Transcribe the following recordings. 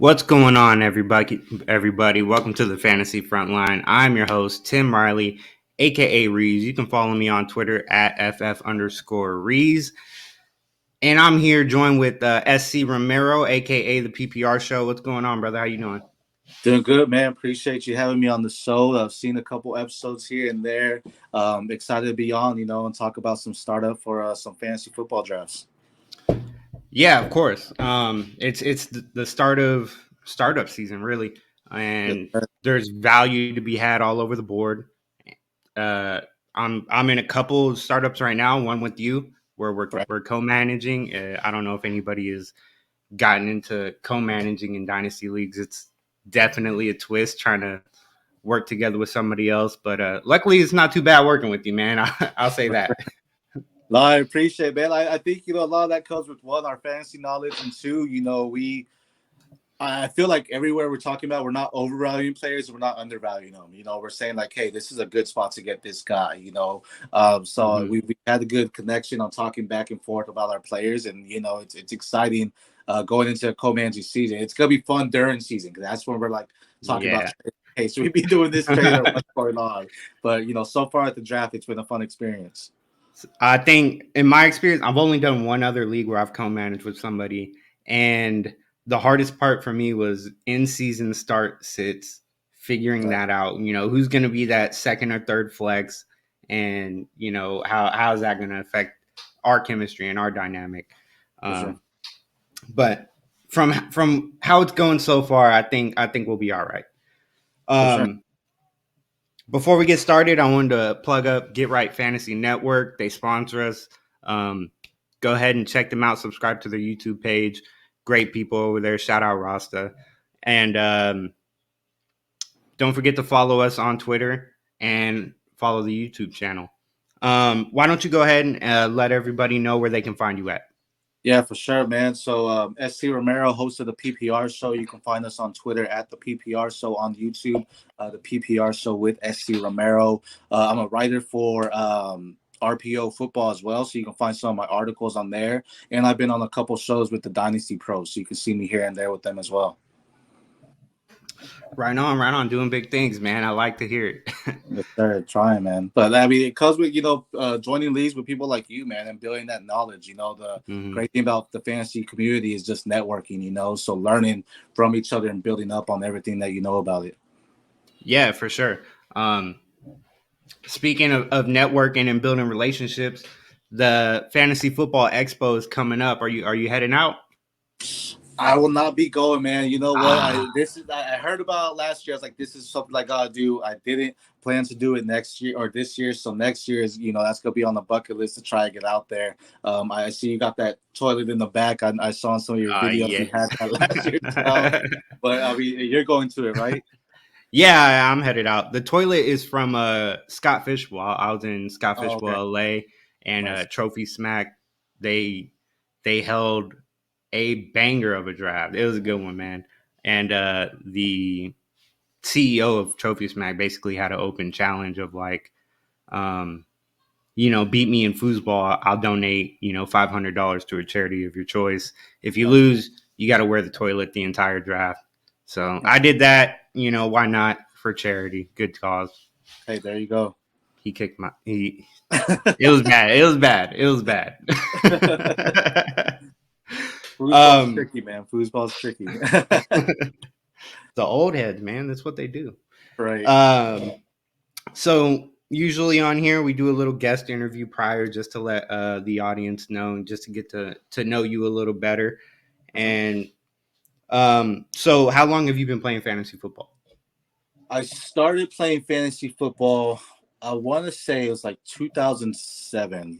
What's going on, everybody? Everybody, welcome to the Fantasy Frontline. I'm your host, Tim Riley, aka Rees. You can follow me on Twitter at ff_Rees. And I'm here joined with SC Romero, aka the PPR Show. What's going on, brother? How you doing? Doing good, man. Appreciate you having me on the show. I've seen a couple episodes here and there. Excited to be on, and talk about some startup for some fantasy football drafts. Yeah, of course. It's the start of startup season, really, Yes, and sir. there's value to be had all over the board. Uh, I'm in a couple of startups right now. One with you, where we're Right. we're co-managing. I don't know if anybody has gotten into co-managing in dynasty leagues. It's definitely a twist trying to work together with somebody else. But luckily, it's not too bad working with you, man. I'll say that. No, I appreciate it, man. I think, a lot of that comes with one, our fantasy knowledge, and two, I feel like everywhere we're talking about, we're not overvaluing players, we're not undervaluing them. We're saying like, hey, this is a good spot to get this guy. So Mhm. we had a good connection on talking back and forth about our players, and it's exciting going into a co-managing season. It's gonna be fun during season because that's when we're like talking about, Yeah. hey, so we be doing this trade or what's going on. But so far at the draft, it's been a fun experience. I think in my experience, I've only done one other league where I've co-managed with somebody, and the hardest part for me was in-season start sits, figuring Right. that out. Who's going to be that second or third flex, and how's that going to affect our chemistry and our dynamic. For sure. Um, but from how it's going so far, I think we'll be all right. For sure. Um, Before we get started, I wanted to plug up Get Right Fantasy Network. They sponsor us. Um, Go ahead and check them out. Subscribe to their YouTube page. Great people over there. Shout out Rasta. And don't forget to follow us on Twitter and follow the YouTube channel. Why don't you go ahead and let everybody know where they can find you at? Yeah, for sure, man. So, SC Romero, host of the PPR Show. You can find us on Twitter at the PPR Show, on YouTube, the PPR Show with SC Romero. I'm a writer for RPO football as well, so you can find some of my articles on there. And I've been on a couple shows with the Dynasty Pros, so you can see me here and there with them as well. Right on, doing big things, man. I like to hear it. Yes, sir. Trying, man. But I mean, it comes with joining leagues with people like you, man, and building that knowledge. The Mhm. great thing about the fantasy community is just networking. So learning from each other and building up on everything that you know about it. Yeah, for sure. Um, Speaking of networking and building relationships, the Fantasy Football Expo is coming up. Are you heading out? I will not be going, man. You know what? Ah, I heard about it last year. I was like, this is something I gotta do. I didn't plan to do it next year or this year. So next year is, that's gonna be on the bucket list to try and get out there. I see you got that toilet in the back. I saw in some of your videos you yes. had that last year as well. But I mean, you're going to it, right? Yeah, I'm headed out. The toilet is from Scott Fishbowl. I was in Scott Oh, Fishbowl, okay. LA, and Nice. Trophy Smack. They they held a banger of a draft. It was a good one, man. And the CEO of Trophy Smack basically had an open challenge of like, um, beat me in foosball, I'll donate, $500 to a charity of your choice. If you Nice. lose, you got to wear the toilet the entire draft. So I did that. Why not for charity? Good cause. Hey, there you go. He kicked my. It was bad. It was bad. It was bad. Foosball's um, tricky, man. Foosball's tricky. the old heads, man. That's what they do. Right. Um, So usually on here we do a little guest interview prior just to let the audience know and just to get to know you a little better. Uh-huh. And so how long have you been playing fantasy football? I started playing fantasy football. I want to say it was like 2007.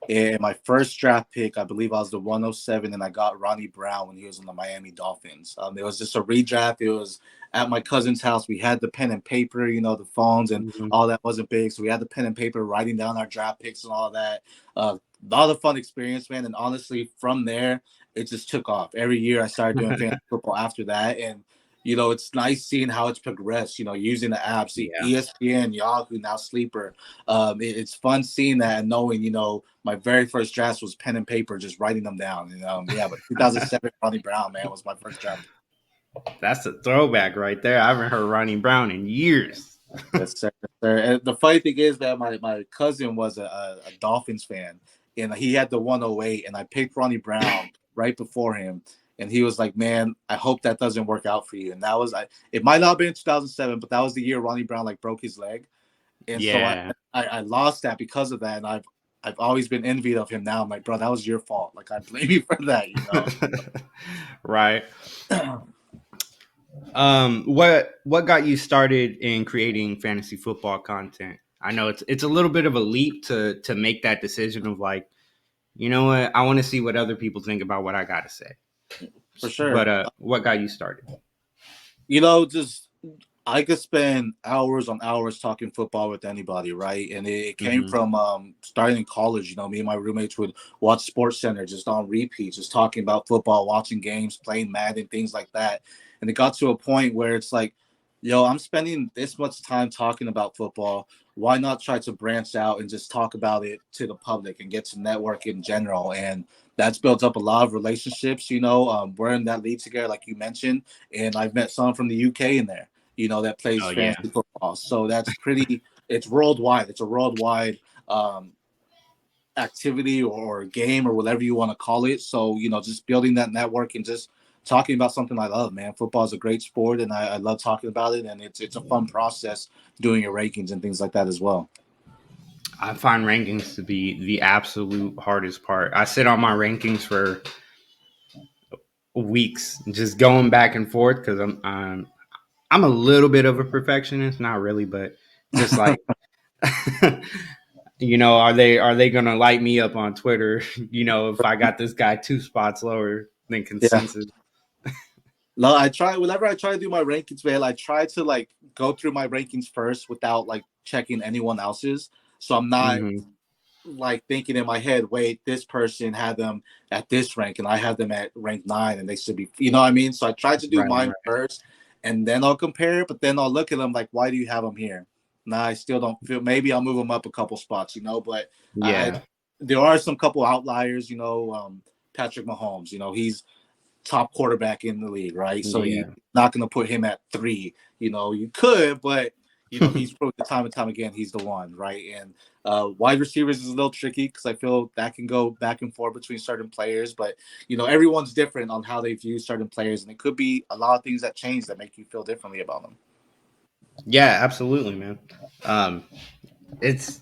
In my first draft pick, I believe I was the 107, and I got Ronnie Brown when he was on the Miami Dolphins. It was just a redraft. It was at my cousin's house. We had the pen and paper, the phones and Mhm. all that wasn't big, so we had the pen and paper writing down our draft picks and all that. A lot of fun experience, man. And honestly, from there, it just took off. Every year, I started doing fantasy football after that, and it's nice seeing how it's progressed, using the apps, the Yeah. ESPN, Yahoo, now Sleeper. It's fun seeing that and knowing, my very first draft was pen and paper, just writing them down. And yeah, but 2007 Ronnie Brown, man, was my first draft. That's a throwback right there. I haven't heard Ronnie Brown in years. Yes, sir. Yes, sir. And the funny thing is that my cousin was a Dolphins fan, and he had the 108, and I picked Ronnie Brown right before him, and he was like, "Man, I hope that doesn't work out for you." And that was it might not have been 2007, but that was the year Ronnie Brown like broke his leg, and so Yeah. I lost that because of that, and I've always been envied of him. Now I'm like, bro, that was your fault. Like I blame you for that, you know. Right. What got you started in creating fantasy football content? I know it's a little bit of a leap to make that decision of like, you know what, I want to see what other people think about what I got to say. For But sure. what got you started? Just I could spend hours on hours talking football with anybody, right? And it came Hmm. from starting in college. Me and my roommates would watch Sports Center just on repeat, just talking about football, watching games, playing Madden, things like that. And it got to a point where it's like, yo, I'm spending this much time talking about football. Why not try to branch out and just talk about it to the public and get to network in general? And that's built up a lot of relationships. We're in that league together, like you mentioned, and I've met someone from the UK in there, that plays Oh yeah. fantasy football. So it's worldwide. It's a worldwide um, activity or game or whatever you want to call it. So, just building that network and just talking about something I love, man. Football is a great sport, and I love talking about it. And it's a fun process doing your rankings and things like that as well. I find rankings to be the absolute hardest part. I sit on my rankings for weeks, just going back and forth because I'm a little bit of a perfectionist, not really, but just like are they gonna light me up on Twitter? If I got this guy 2 spots lower than Yeah. consensus. No, whenever I try to do my rankings, man, I try to like go through my rankings first without like checking anyone else's. So I'm not Hmm. like thinking in my head, wait, this person had them at this rank and I have them at rank 9 and they should be, you know what I mean? So I try to do Right, mine right. first and then I'll compare, but then I'll look at them like, why do you have them here? Nah, I still don't feel, maybe I'll move them up a couple spots, but I Yeah, there are some couple outliers, Patrick Mahomes, he's top quarterback in the league, right? So you're yeah, not going to put him at 3. You could, but he's proved the time and time again he's the one, right? And wide receivers is a little tricky because I feel that can go back and forth between certain players, but everyone's different on how they view certain players, and it could be a lot of things that change that make you feel differently about them. yeah. Absolutely, man. Um, it's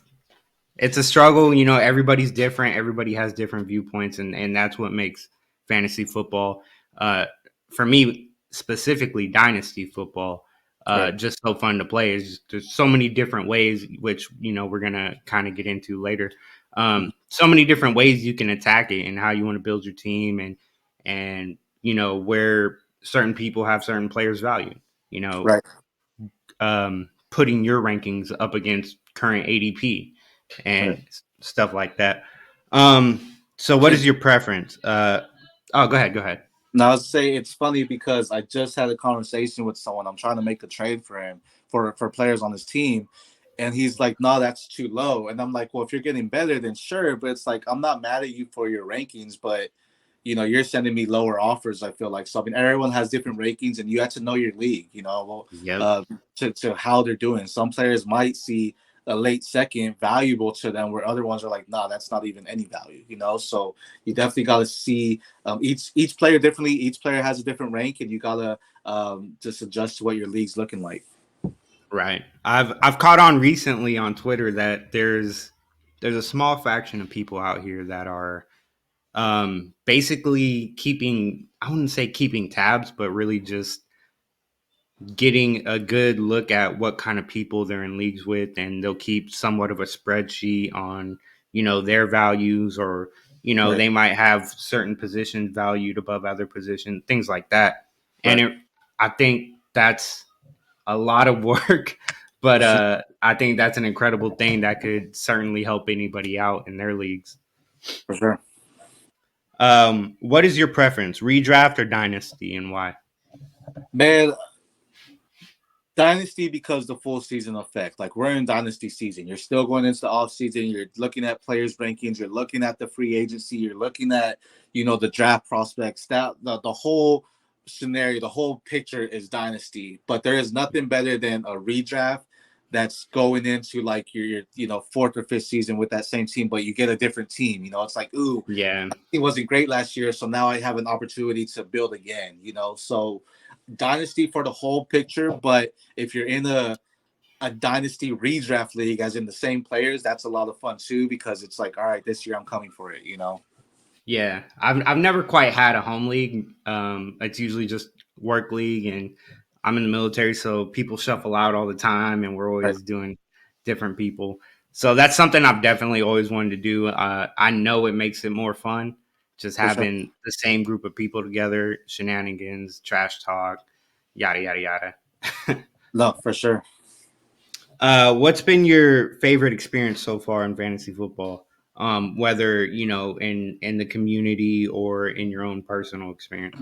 it's a struggle. Everybody's different. Everybody has different viewpoints, and that's what makes fantasy football, uh, for me specifically, dynasty football, Right, just so fun to play. There's so many different ways, which we're gonna kind of get into later. So many different ways you can attack it, and how you want to build your team, and where certain people have certain players' value. You know, right. putting your rankings up against current ADP Right. and stuff like that. So what is your preference? Oh, go ahead. Go ahead. Now, I'll say it's funny because I just had a conversation with someone. I'm trying to make a trade for him for players on his team, and he's like, "No, that's too low." And I'm like, "Well, if you're getting better, then sure." But it's like I'm not mad at you for your rankings, but you're sending me lower offers. I feel like so. I mean, everyone has different rankings, and you have to know your league. Yep. To how they're doing. Some players might see a late second valuable to them, where other ones are like, nah, that's not even any value. So you definitely got to see each player differently. Each player has a different rank, and you gotta just adjust to what your league's looking like. Right. I've caught on recently on Twitter that there's a small faction of people out here that are basically keeping, I wouldn't say keeping tabs, but really just getting a good look at what kind of people they're in leagues with, and they'll keep somewhat of a spreadsheet on their values, or Right, they might have certain positions valued above other positions, things like that. And right, I think that's a lot of work, but I think that's an incredible thing that could certainly help anybody out in their leagues. for sure. What is your preference, redraft or dynasty, and why? Man, Dynasty because the full season effect. Like we're in Dynasty season. You're still going into the off season. You're looking at players' rankings. You're looking at the free agency. You're looking at the draft prospects. That the whole scenario, the whole picture is Dynasty, but there is nothing better than a redraft that's going into like your fourth or fifth season with that same team, but you get a different team. It's like, ooh, Yeah. it wasn't great last year, so now I have an opportunity to build again. So Dynasty for the whole picture, but if you're in a Dynasty redraft league, as in the same players, that's a lot of fun too, because it's like, all right, this year I'm coming for it. Yeah, I've never quite had a home league. It's usually just work league, and I'm in the military, so people shuffle out all the time, and we're Right. always doing different people. So that's something I've definitely always wanted to do. I know it makes it more fun, just For sure. having the same group of people together, shenanigans, trash talk, yada yada yada. No, for sure. What's been your favorite experience so far in fantasy football? Whether in the community or in your own personal experience.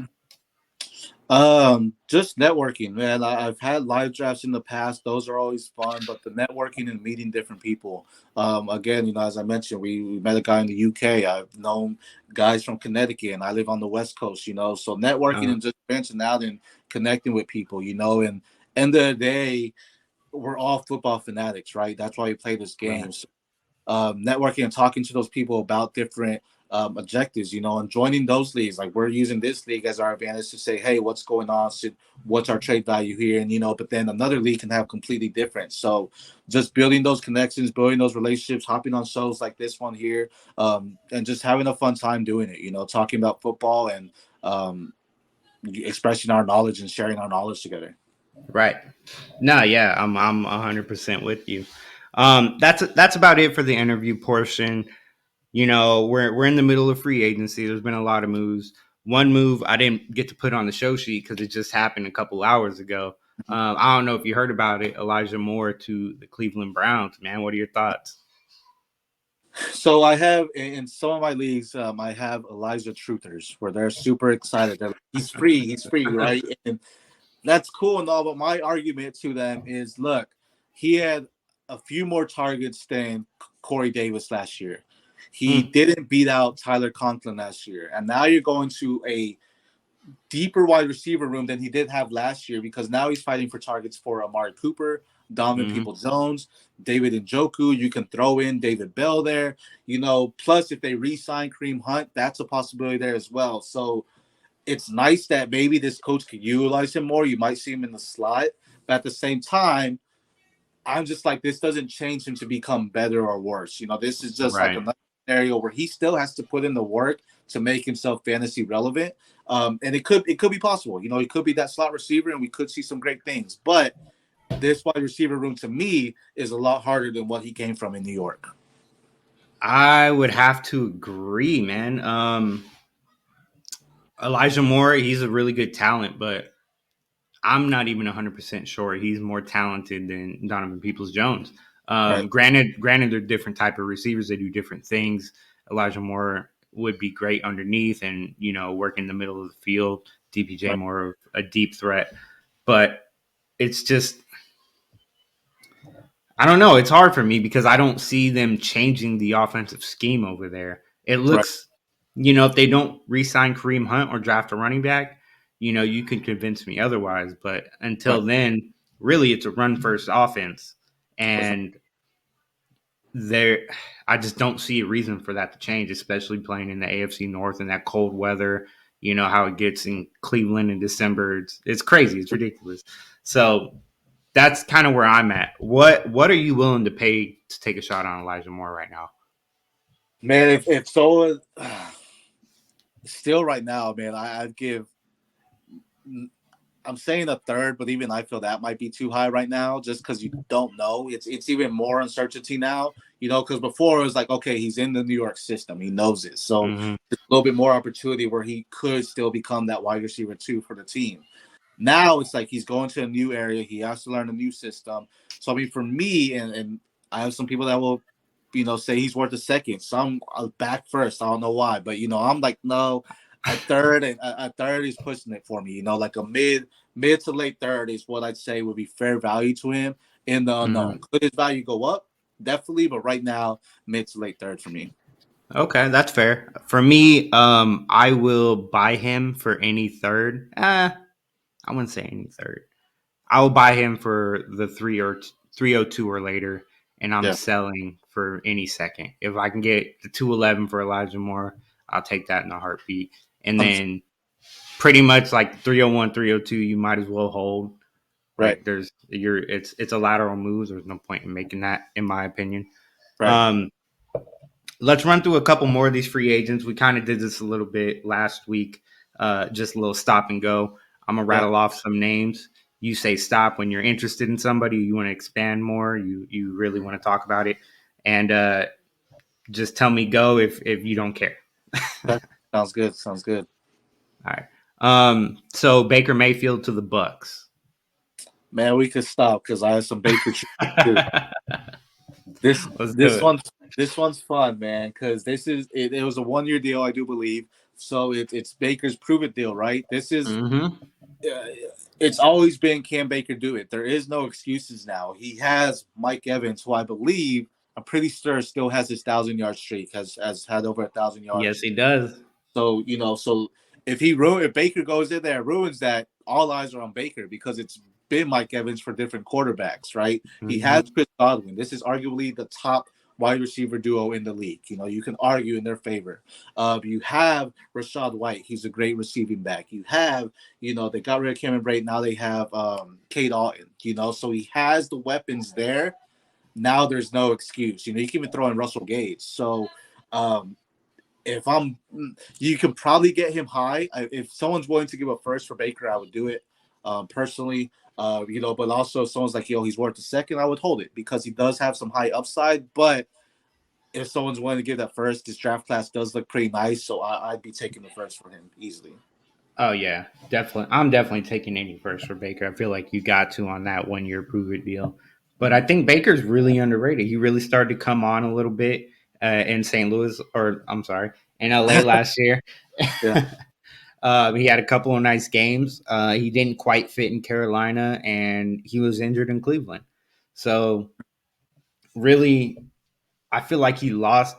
Just networking, man. I've had live drafts in the past; those are always fun. But the networking and meeting different people. Again, as I mentioned, we met a guy in the UK. I've known guys from Connecticut, and I live on the West Coast. So networking Uh, and just branching out and connecting with people. And end of the day, we're all football fanatics, right? That's why we play this right, game. So networking and talking to those people about different objectives, and joining those leagues. Like we're using this league as our advantage to say, hey, what's going on? What's our trade value here? And, but then another league can have completely different. So just building those connections, building those relationships, hopping on shows like this one here, and just having a fun time doing it, talking about football and expressing our knowledge and sharing our knowledge together. right. No, yeah, I'm 100% with you. That's about it for the interview portion. We're in the middle of free agency. There's been a lot of moves. One move I didn't get to put on the show sheet because it just happened a couple hours ago. I don't know if you heard about it. Elijah Moore to the Cleveland Browns. Man, what are your thoughts? So I have in some of my leagues, I have Elijah Truthers where they're super excited. They're like, he's free, right? And that's cool and all, but my argument to them is, look, he had a few more targets than Corey Davis last year. He Mm, didn't beat out Tyler Conklin last year, and now you're going to a deeper wide receiver room than he did have last year, because now he's fighting for targets for Amari Cooper, Donovan mm-hmm. Peoples-Jones, David Njoku. You can throw in David Bell there. Plus if they re-sign Kareem Hunt, that's a possibility there as well. So it's nice that maybe this coach could utilize him more. You might see him in the slot, but at the same time, I'm just like, this doesn't change him to become better or worse. This is just like Right. another scenario where he still has to put in the work to make himself fantasy relevant. And it could be possible. He could be that slot receiver, and we could see some great things. But this wide receiver room to me is a lot harder than what he came from in New York. I would have to agree, man. Elijah Moore, he's a really good talent, but I'm not even 100% sure he's more talented than Donovan Peoples-Jones. Right. Granted, they're different type of receivers. They do different things. Elijah Moore would be great underneath and work in the middle of the field. DPJ Right. more of a deep threat, but it's just I don't know. It's hard for me because I don't see them changing the offensive scheme over there. It Right. looks, if they don't re-sign Kareem Hunt or draft a running back, you can convince me otherwise. But Right. until then, really, it's a run-first offense, For sure. and there, I just don't see a reason for that to change, especially playing in the AFC North in that cold weather. You know how it gets in Cleveland in December. It's crazy. It's ridiculous. So that's kind of where I'm at. What are you willing to pay to take a shot on Elijah Moore right now? Man, if so, still right now, man, I'd give. I'm saying a third, but even I feel that might be too high right now, just because you don't know. It's even more uncertainty now, because before it was like, okay, he's in the New York system, he knows it, so Mm-hmm. there's a little bit more opportunity where he could still become that wide receiver too for the team. Now it's like he's going to a new area, he has to learn a new system. So I mean, for me, and I have some people that will, say he's worth a second. Some back first. I don't know why, but I'm like, no, a third, and a third is pushing it for me. Like a mid to late third is what I'd say would be fair value to him in the Mm-hmm. unknown. Could his value go up? Definitely, but right now, mid to late third for me. Okay, that's fair. For me, I will buy him for any third. I wouldn't say any third. I will buy him for the 302 or later, and I'm Yeah, selling for any second. If I can get the 211 for Elijah Moore, I'll take that in a heartbeat. And I'm then pretty much like 301, 302, you might as well hold. right, Like it's a lateral move. There's no point in making that, in my opinion. right. Um, let's run through a couple more of these free agents. We kind of did this a little bit last week, just a little stop and go. I'm gonna Yeah, rattle off some names. You say stop when you're interested in somebody. You want to expand more. You really want to talk about it, and just tell me go if you don't care. okay. Sounds good. Sounds good. All right. So Baker Mayfield to the Bucks. Man, we could stop because I have some Baker Chiefs too. This Let's do this it. one's this one's fun, man, because it was a 1 year deal, I do believe. So it's Baker's prove it deal, right? This is Mm-hmm. it's always been, can Baker do it? There is no excuses now. He has Mike Evans, who I believe, I'm pretty sure still has his 1,000 yard streak, has had over 1,000 yards. Yes, he does. So so if Baker goes in there and ruins that, all eyes are on Baker because it's been Mike Evans for different quarterbacks, right? He has Mm-hmm. Chris Godwin. This is arguably the top wide receiver duo in the league. You can argue in their favor. You have Rashad White. He's a great receiving back. You have, they got rid of Cameron Brate. Now they have Kate Alton. So he has the weapons there. Now there's no excuse. You can even throw in Russell Gage. So um, if I'm, you can probably get him high. If someone's willing to give a first for Baker, I would do it personally. But also if someone's like, he's worth a second, I would hold it because he does have some high upside. But if someone's willing to give that first, this draft class does look pretty nice. So I'd be taking the first for him easily. Oh yeah, definitely. I'm definitely taking any first for Baker. I feel like you got to on that 1 year prove it deal. But I think Baker's really underrated. He really started to come on a little bit in St. Louis, or I'm sorry, in LA last year. Yeah. He had a couple of nice games. He didn't quite fit in Carolina, and he was injured in Cleveland. So really, I feel like he lost,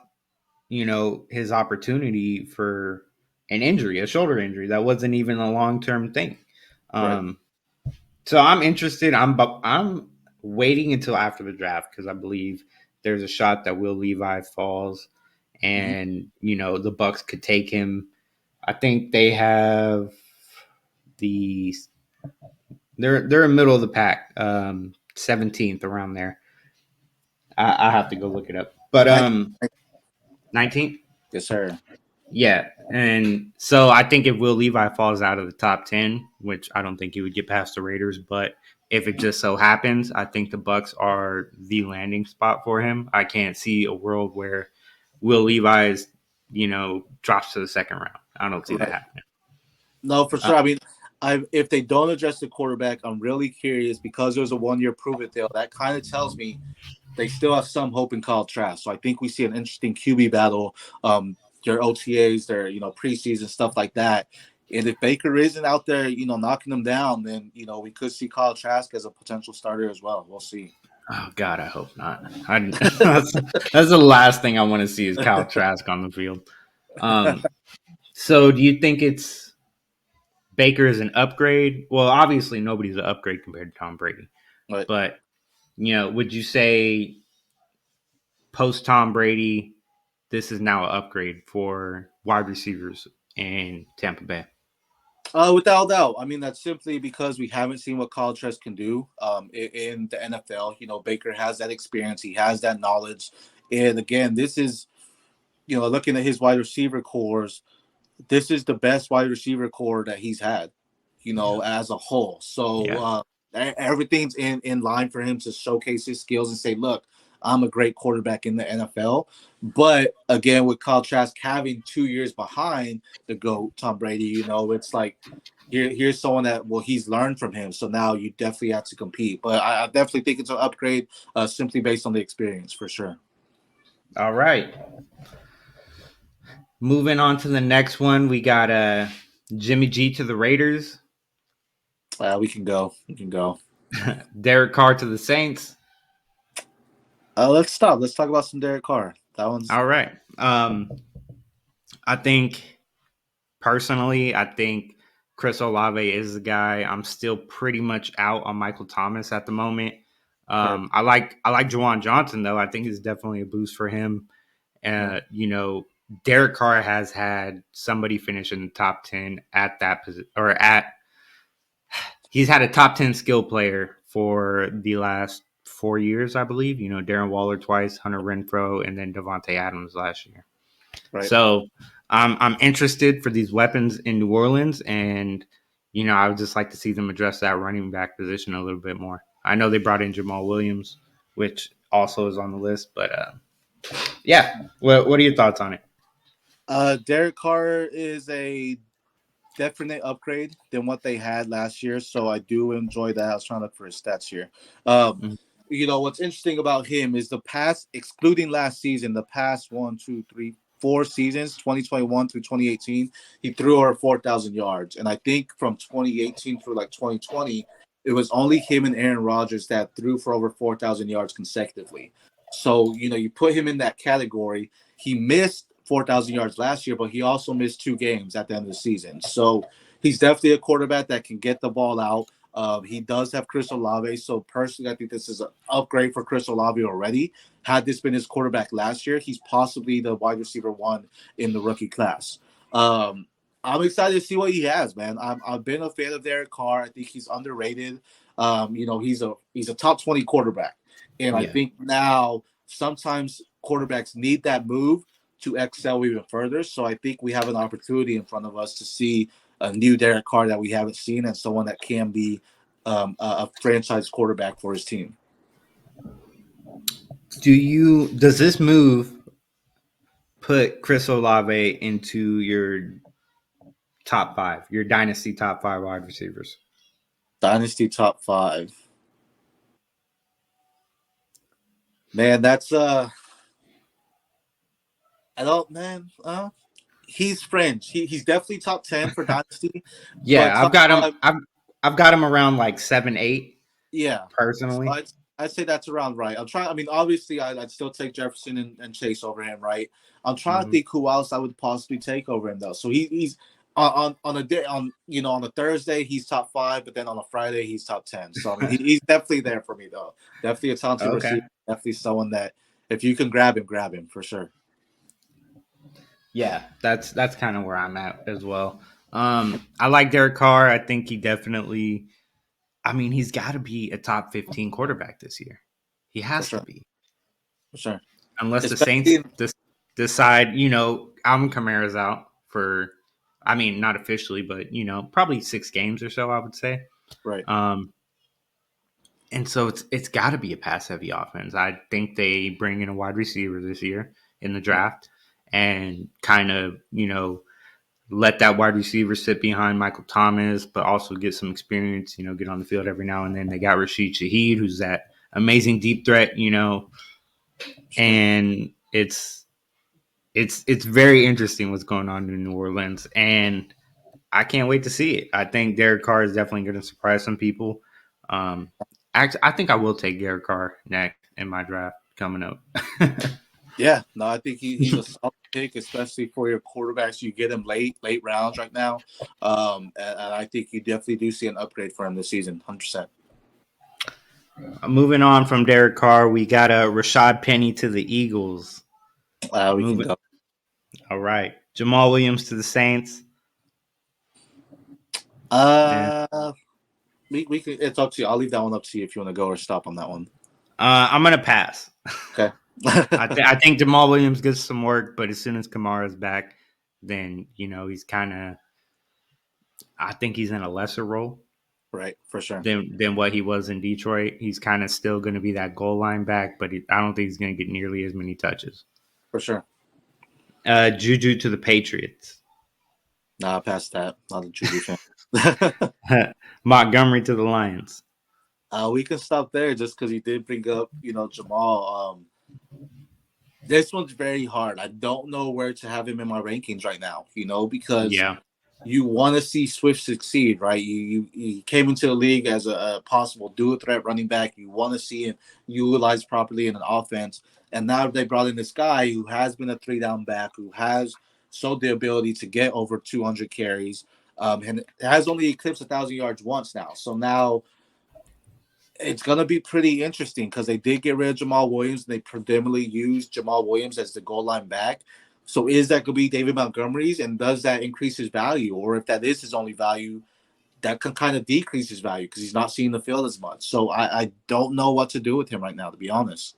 his opportunity for an injury, a shoulder injury that wasn't even a long term thing. Right. Um, so I'm interested. I'm waiting until after the draft because I believe there's a shot that Will Levi falls, Mm-hmm. and the Bucks could take him. I think they have the they're in middle of the pack, 17th around there. I have to go look it up, but Nice. 19th. Yes, sir. Yeah, and so I think if Will Levi falls out of the top 10, which I don't think he would get past the Raiders, but if it just so happens, I think the Bucks are the landing spot for him. I can't see a world where Will Levi is, drops to the second round. I don't see that Right. happening. No, for Uh, sure. I mean, if they don't address the quarterback, I'm really curious because there's a 1 year prove it deal. That kind of tells me they still have some hope in Kyle Trask. So I think we see an interesting QB battle. Their OTAs, their preseason stuff like that. And if Baker isn't out there, knocking them down, then we could see Kyle Trask as a potential starter as well. We'll see. oh God, I hope not. That's the last thing I want to see is Kyle Trask on the field. So do you think it's Baker is an upgrade? Well, obviously nobody's an upgrade compared to Tom Brady, But but would you say post Tom Brady, this is now an upgrade for wide receivers in Tampa Bay? without doubt, I mean that's simply because we haven't seen what Kyle Trask can do in the NFL. Baker has that experience, he has that knowledge, and again, this is looking at his wide receiver cores, this is the best wide receiver core that he's had, Yeah, as a whole. So yeah. everything's in line for him to showcase his skills and say, look, I'm a great quarterback in the NFL. But again, with Kyle Trask having 2 years behind the GOAT, Tom Brady, it's like here's someone that he's learned from him. So now you definitely have to compete. But I definitely think it's an upgrade simply based on the experience for sure. All right. Moving on to the next one, we got Jimmy G to the Raiders, We can go. We can go. Derek Carr to the Saints. Let's stop. Let's talk about some Derek Carr. That one's All right. Um, I think personally, I think Chris Olave is the guy. I'm still pretty much out on Michael Thomas at the moment. Sure. I like Juwan Johnson though. I think it's definitely a boost for him. Derek Carr has had somebody finish in the top 10 at that position, or at he's had a top 10 skill player for the last 4 years, I believe. Darren Waller twice, Hunter Renfrow, and then Devontae Adams last year. Right. So I'm interested for these weapons in New Orleans, and I would just like to see them address that running back position a little bit more. I know they brought in Jamal Williams, which also is on the list, but yeah. What are your thoughts on it? Derek Carr is a definite upgrade than what they had last year. So I do enjoy that. I was trying to look for his stats here. Mhm. What's interesting about him is the past, excluding last season, the past 1, 2, 3, 4 seasons, 2021 through 2018, he threw over 4,000 yards. And I think from 2018 through like 2020, it was only him and Aaron Rodgers that threw for over 4,000 yards consecutively. So, you put him in that category. He missed 4,000 yards last year, but he also missed 2 games at the end of the season. So he's definitely a quarterback that can get the ball out. He does have Chris Olave. So personally, I think this is an upgrade for Chris Olave already. Had this been his quarterback last year, he's possibly the wide receiver one in the rookie class. I'm excited to see what he has, man. I've been a fan of Derek Carr. I think he's underrated. He's a top 20 quarterback. And I Yeah. think now sometimes quarterbacks need that move to excel even further. So I think we have an opportunity in front of us to see a new Derek Carr that we haven't seen, and someone that can be a franchise quarterback for his team. Does this move put Chris Olave into your top five, your dynasty top five wide receivers? Dynasty top five. Man, that's I don't man. He's fringe. He's definitely top 10 for Dynasty, but Yeah, I've top got him. five, I've got him around like 7, 8 yeah. So personally. I'd say that's around right. I'm trying. I mean, obviously, I'd still take Jefferson and Chase over him, right? I'm trying to Hmm. think who else I would possibly take over him though. So he's on a day on a Thursday he's top five, but then on a Friday he's top 10. So I mean, he's definitely there for me though. Definitely a talented Okay. receiver. Definitely someone that if you can grab him for sure. Yeah, that's kind of where I'm at as well. I like Derek Carr. I think he definitely. I mean, he's got to be a top 15 quarterback this year. He For has to sure. be, For sure. unless the Especially Saints decide. Alvin Kamara's out for. I mean, not officially, but probably 6 games or so. I would say. right. Um, and so it's got to be a pass heavy offense. I think they bring in a wide receiver this year in the draft and kind of let that wide receiver sit behind Michael Thomas, but also get some experience. Get on the field every now and then. They got Rashid Shaheed, who's that amazing deep threat. Sure. And it's very interesting what's going on in New Orleans, and I can't wait to see it. I think Derek Carr is definitely going to surprise some people. Um, Actually, I think I will take Derek Carr next in my draft coming up. Yeah, no, I think he's a solid pick, especially for your quarterbacks. You get him late rounds right now, and I think you definitely do see an upgrade for him this season, 100%. Moving on from Derek Carr, we got a Rashad Penny to the Eagles. We can Moving, go. all right. Jamal Williams to the Saints. Yeah. Uh, we can. It's up to you. I'll leave that one up to you if you want to go or stop on that one. I'm gonna pass. Okay. I think Jamal Williams gets some work, but as soon as Kamara's back, then he's kind of. I think he's in a lesser role Right, for sure. than what he was in Detroit. He's kind of still going to be that goal line back, but I don't think he's going to get nearly as many touches. For sure. Juju to the Patriots. Nah, past that. Not a Juju fan. Montgomery to the Lions. We can stop there just because you did bring up, Jamal. This one's very hard. I don't know where to have him in my rankings right now, because Yeah. you want to see Swift succeed, right? You came into the league as a possible dual threat running back. You want to see him utilized properly in an offense. And now they brought in this guy who has been a three down back, who has showed the ability to get over 200 carries, and has only eclipsed 1,000 yards once now. So now it's gonna be pretty interesting because they did get rid of Jamal Williams. And they predominantly used Jamal Williams as the goal line back. So is that gonna be David Montgomery's, and does that increase his value, or if that is his only value, that can kind of decrease his value because he's not seeing the field as much. So I don't know what to do with him right now, to be honest.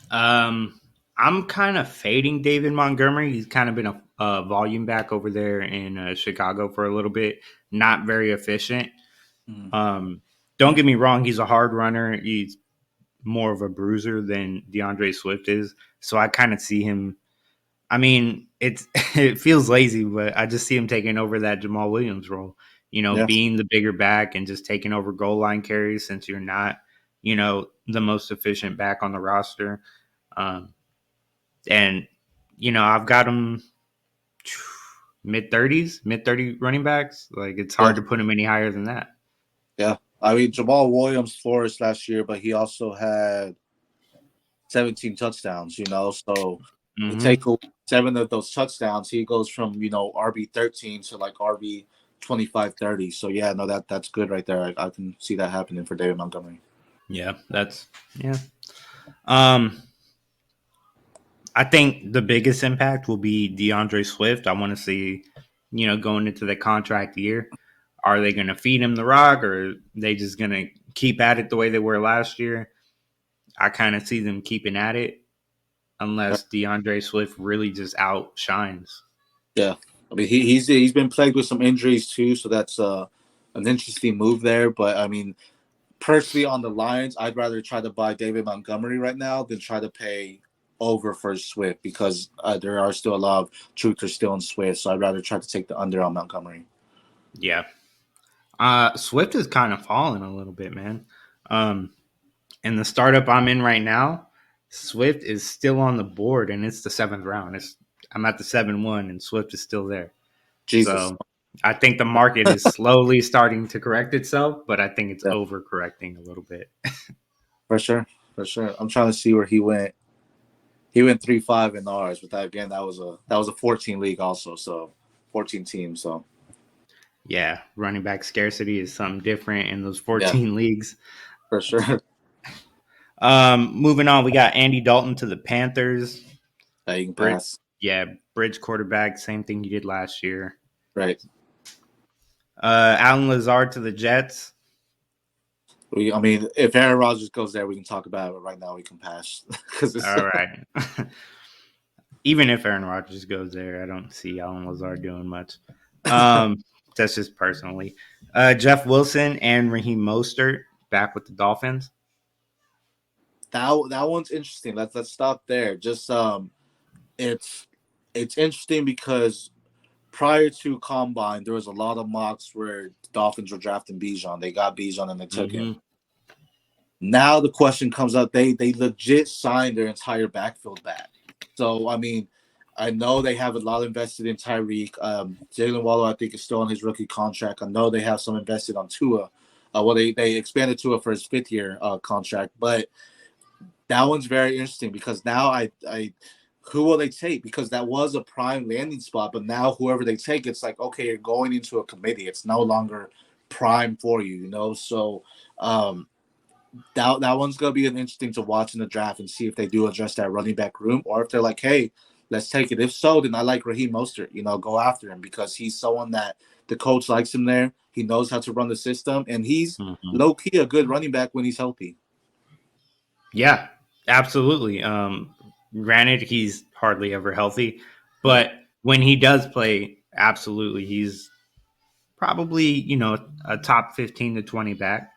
Um, I'm kind of fading David Montgomery. He's kind of been a volume back over there in Chicago for a little bit. Not very efficient. Mm, Um, don't get me wrong. He's a hard runner. He's more of a bruiser than DeAndre Swift is. So I kind of see him. I mean, it's it feels lazy, but I just see him taking over that Jamal Williams role. yeah, Being the bigger back and just taking over goal line carries since you're not, the most efficient back on the roster. Um, and I've got him mid 30 running backs. Like it's yeah, hard to put him any higher than that. yeah. I mean, Jamal Williams flourished last year, but he also had 17 touchdowns. So you take Hmm. away 7 of those touchdowns, he goes from RB 13 to like RB 25, 30. So yeah, no, that's good right there. I can see that happening for David Montgomery. Yeah, yeah. Um, I think the biggest impact will be DeAndre Swift. I want to see, going into the contract year, are they going to feed him the rock, or are they just going to keep at it the way they were last year? I kind of see them keeping at it unless DeAndre Swift really just outshines. Yeah, I mean he's been plagued with some injuries too, so that's an interesting move there. But I mean, personally on the Lions, I'd rather try to buy David Montgomery right now than try to pay over for Swift because there are still a lot of truthers still in Swift. So I'd rather try to take the under on Montgomery. Yeah. Swift is kind of falling a little bit, man. Um, and the startup I'm in right now, Swift is still on the board, and it's the seventh round. I'm at the 7-1, and Swift is still there. Jesus, So I think the market is slowly starting to correct itself, but I think it's yeah, overcorrecting a little bit. for sure, for sure. I'm trying to see where he went. He went 3-5 in ours, but that again, that was a 14 league also, so 14 teams. So Yeah, running back scarcity is something different in those yeah, 14 leagues. for sure. Moving on, we got Andy Dalton to the Panthers. That you can Brit, pass. yeah, bridge quarterback, same thing he did last year. Right. Alan Lazard to the Jets. I mean, if Aaron Rodgers goes there, we can talk about it. But right now, we can pass because it's All right. Even if Aaron Rodgers goes there, I don't see Alan Lazard doing much. Um, that's just personally. Jeff Wilson and Raheem Mostert back with the Dolphins. that one's interesting. Let's stop there. Just it's it's interesting because prior to combine, there was a lot of mocks where the Dolphins were drafting Bijan. They got Bijan and they took him. Mm-hmm. Now the question comes up: they legit signed their entire backfield back. So I mean, I know they have a lot invested in Tyreek. Jalen Waddle, I think, is still on his rookie contract. I know they have some invested on Tua. Well, they expanded Tua for his 5th year contract, but that one's very interesting because now I who will they take? Because that was a prime landing spot, but now whoever they take, it's like okay, you're going into a committee. It's no longer prime for you. So um, that one's gonna be an interesting to watch in the draft and see if they do address that running back room or if they're like, hey, let's take it. If so, then I like Raheem Mostert. Go after him because he's someone that the coach likes him there. He knows how to run the system, and he's Mm-hmm. low key a good running back when he's healthy. Yeah, absolutely. Granted, he's hardly ever healthy, Right. but when he does play, absolutely, he's probably a top 15 to 20 back.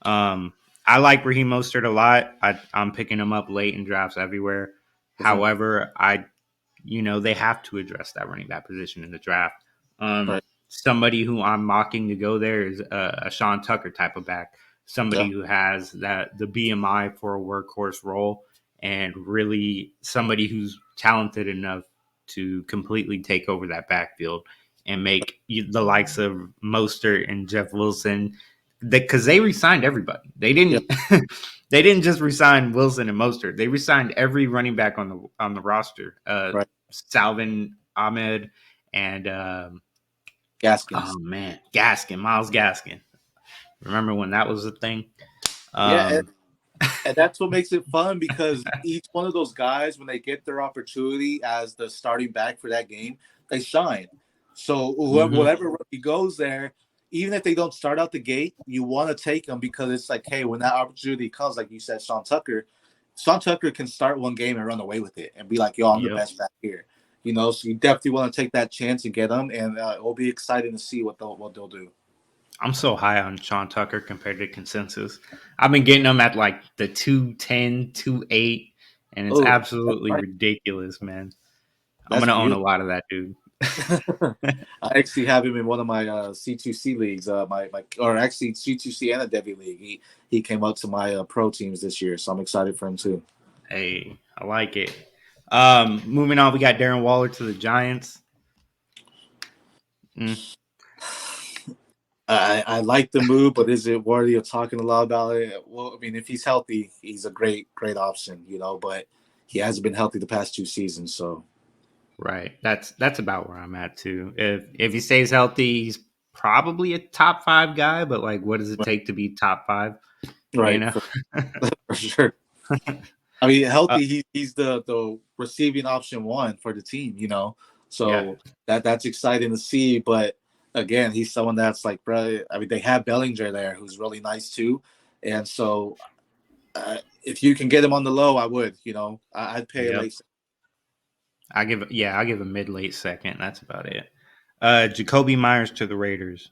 Um, I like Raheem Mostert a lot. I'm picking him up late in drafts everywhere. For sure. However, they have to address that running back position in the draft. Right. Somebody who I'm mocking to go there is a Sean Tucker type of back. Yeah. Somebody who has the BMI for a workhorse role, and really somebody who's talented enough to completely take over that backfield and make the likes of Mostert and Jeff Wilson, because they re-signed everybody. They Yeah, didn't. They didn't just re-sign Wilson and Mostert. They re-signed every running back on the roster. right. Salvin Ahmed and oh Gaskins. man, Miles Gaskin. Remember when that was a thing? Yeah, Um, and that's what makes it fun because each one of those guys, when they get their opportunity as the starting back for that game, they shine. So whoever, mhm. whatever rookie goes there, even if they don't start out the gate, you want to take them because it's like, hey, when that opportunity comes, like you said, Sean Tucker can start one game and run away with it and be like, yo, I'm the Yep. best back here. So you definitely want to take that chance and get them, and it will be exciting to see what they'll do. I'm so high on Sean Tucker compared to consensus. I've been getting him at like the 210, 2.8, and it's Oh, that's absolutely right. ridiculous, man. I'm That's gonna own a beautiful. lot of that dude. I actually have him in one of my C2C leagues. My or actually C2C and a Devi league. He came up to my pro teams this year, so I'm excited for him too. Hey, I like it. Moving on, we got Darren Waller to the Giants. Mm, I like the move, but is it worthy of talking a lot about it? Well, I mean, if he's healthy, he's a great option, but he hasn't been healthy the past 2 seasons, so right. That's about where I'm at too. If he stays healthy, he's probably a top five guy. But like, what does it take to be top five? You right know. for sure. I mean, uh, healthy, he's the receiving option one for the team. yeah. So that's exciting to see. But again, he's someone that's like, bro. I mean, they have Bellinger there, who's really nice too, and so if you can get him on the low, I would. I'd pay a Yep. late. I give a mid late second. That's about it. Jacoby Myers to the Raiders.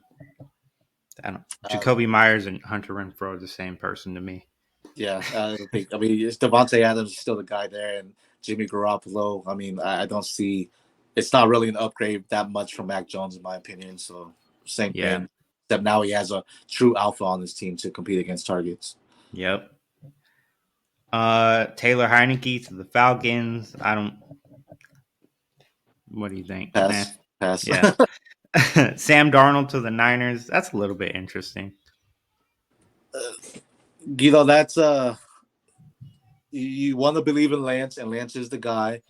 I don't. Uh, Jacoby Myers and Hunter Renfro are the same person to me. yeah, I don't think. I mean, it's Devontae Adams is still the guy there, and Jimmy Garoppolo. I mean, I don't see. It's not really an upgrade that much from Mac Jones, in my opinion. So same Yeah. thing. Except now he has a true alpha on his team to compete against targets. Yep. Taylor Heineke to the Falcons. I don't. What do you think? Eh. Pass, pass. Yeah. Sam Darnold to the Niners. That's a little bit interesting. That's you want to believe in Lance, and Lance is the guy,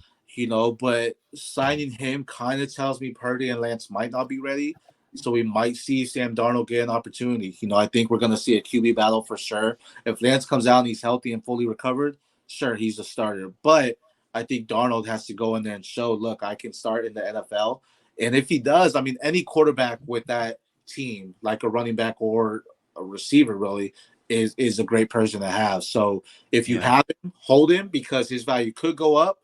but signing him kind of tells me Purdy and Lance might not be ready. So we might see Sam Darnold get an opportunity. I think we're going to see a QB battle for sure. If Lance comes out and he's healthy and fully recovered, sure, he's the starter. But I think Darnold has to go in there and show, look, I can start in the NFL. And if he does, I mean, any quarterback with that team, like a running back or a receiver, really, is a great person to have. So if you Yeah. have him, hold him because his value could go up.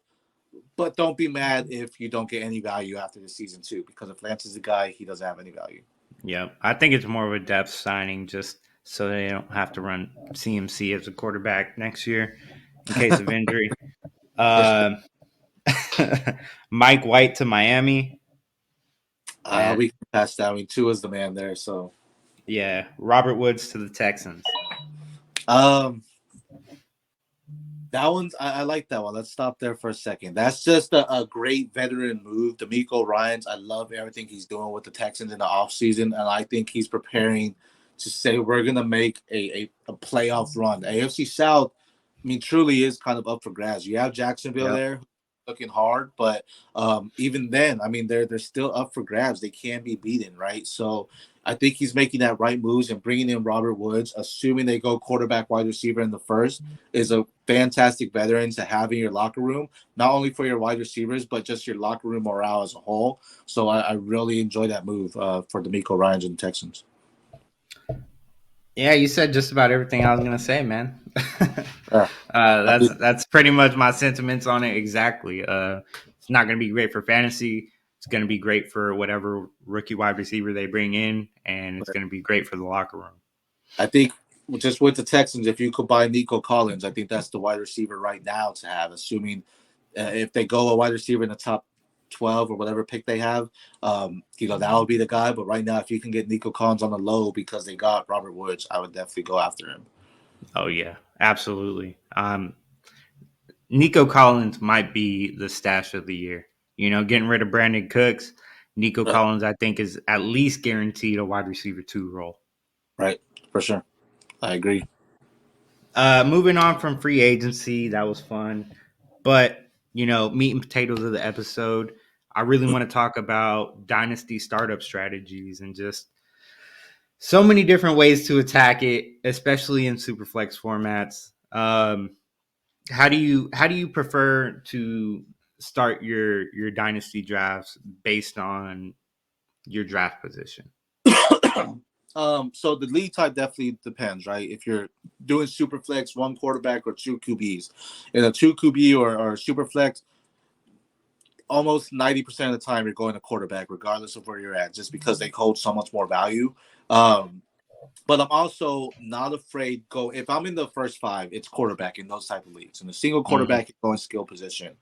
But don't be mad if you don't get any value after the season too, because if Lance is the guy, he doesn't have any value. Yep. I think it's more of a depth signing just so they don't have to run CMC as a quarterback next year in case of injury. For sure. Uh, Mike White to Miami. We can pass that. I mean, two is the man there. So, Yeah. Robert Woods to the Texans. um, that one's I like that one. Let's stop there for a second. That's just a great veteran move. D'Amico Ryans, I love everything he's doing with the Texans in the offseason, and I think he's preparing to say we're gonna make a playoff run. The AFC South, I mean, truly is kind of up for grabs. You have Jacksonville Yep. there looking hard, but even then, I mean, they're still up for grabs. They can be beaten, right? So I think he's making that right moves and bringing in Robert Woods, assuming they go quarterback, wide receiver in the first, is a fantastic veteran to have in your locker room, not only for your wide receivers, but just your locker room morale as a whole. So I really enjoy that move for D'Amico Ryans and the Texans. Yeah, you said just about everything I was gonna say, man. Yeah. I mean, That's pretty much my sentiments on it. Exactly. It's not gonna be great for fantasy. It's gonna be great for whatever rookie wide receiver they bring in, and it's gonna be great for the locker room. I think just with the Texans, if you could buy Nico Collins, I think that's the wide receiver right now to have, assuming if they go a wide receiver in the top 12 or whatever pick they have, that'll be the guy. But right now, if you can get Nico Collins on the low because they got Robert Woods, I would definitely go after him. Oh yeah, absolutely. Nico Collins might be the stash of the year. Getting rid of Brandon Cooks Nico Right. Collins, I think, is at least guaranteed a wide receiver 2 role. Right. For sure. I agree. Moving on from free agency, that was fun. But, meat and potatoes of the episode, I really want to talk about dynasty startup strategies and just so many different ways to attack it, especially in superflex formats. How do you prefer to start your dynasty drafts based on your draft position? So the league type definitely depends, right? If you're doing super flex, one quarterback or two QBs, in a two QB or super flex, almost 90% of the time you're going to quarterback, regardless of where you're at, just because they hold so much more value. Um, but I'm also not afraid go if I'm in the first five, it's quarterback in those type of leagues. In a single Mm-hmm. quarterback, you go in skill position.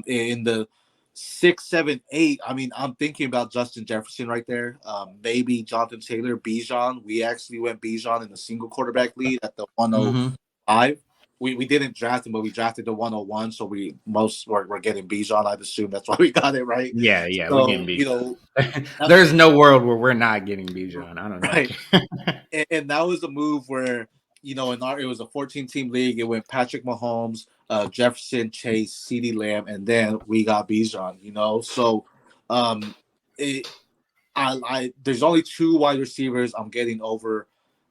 In the 6, 7, 8, I mean, I'm thinking about Justin Jefferson right there. Maybe Jonathan Taylor, Bijan. We actually went Bijan in the single quarterback lead at the Mm-hmm. 105. We didn't draft him, but we drafted the 101. So we're getting Bijan. I'd assume that's why we got it right. Yeah, yeah, we're getting So, Bijan. that, There's no world where we're not getting Bijan. I don't even right. care. And that was a move where it was a 14-team league. It went Patrick Mahomes, Jefferson, Chase, CeeDee Lamb, and then we got Bijan. So um, it I there's only two wide receivers I'm getting over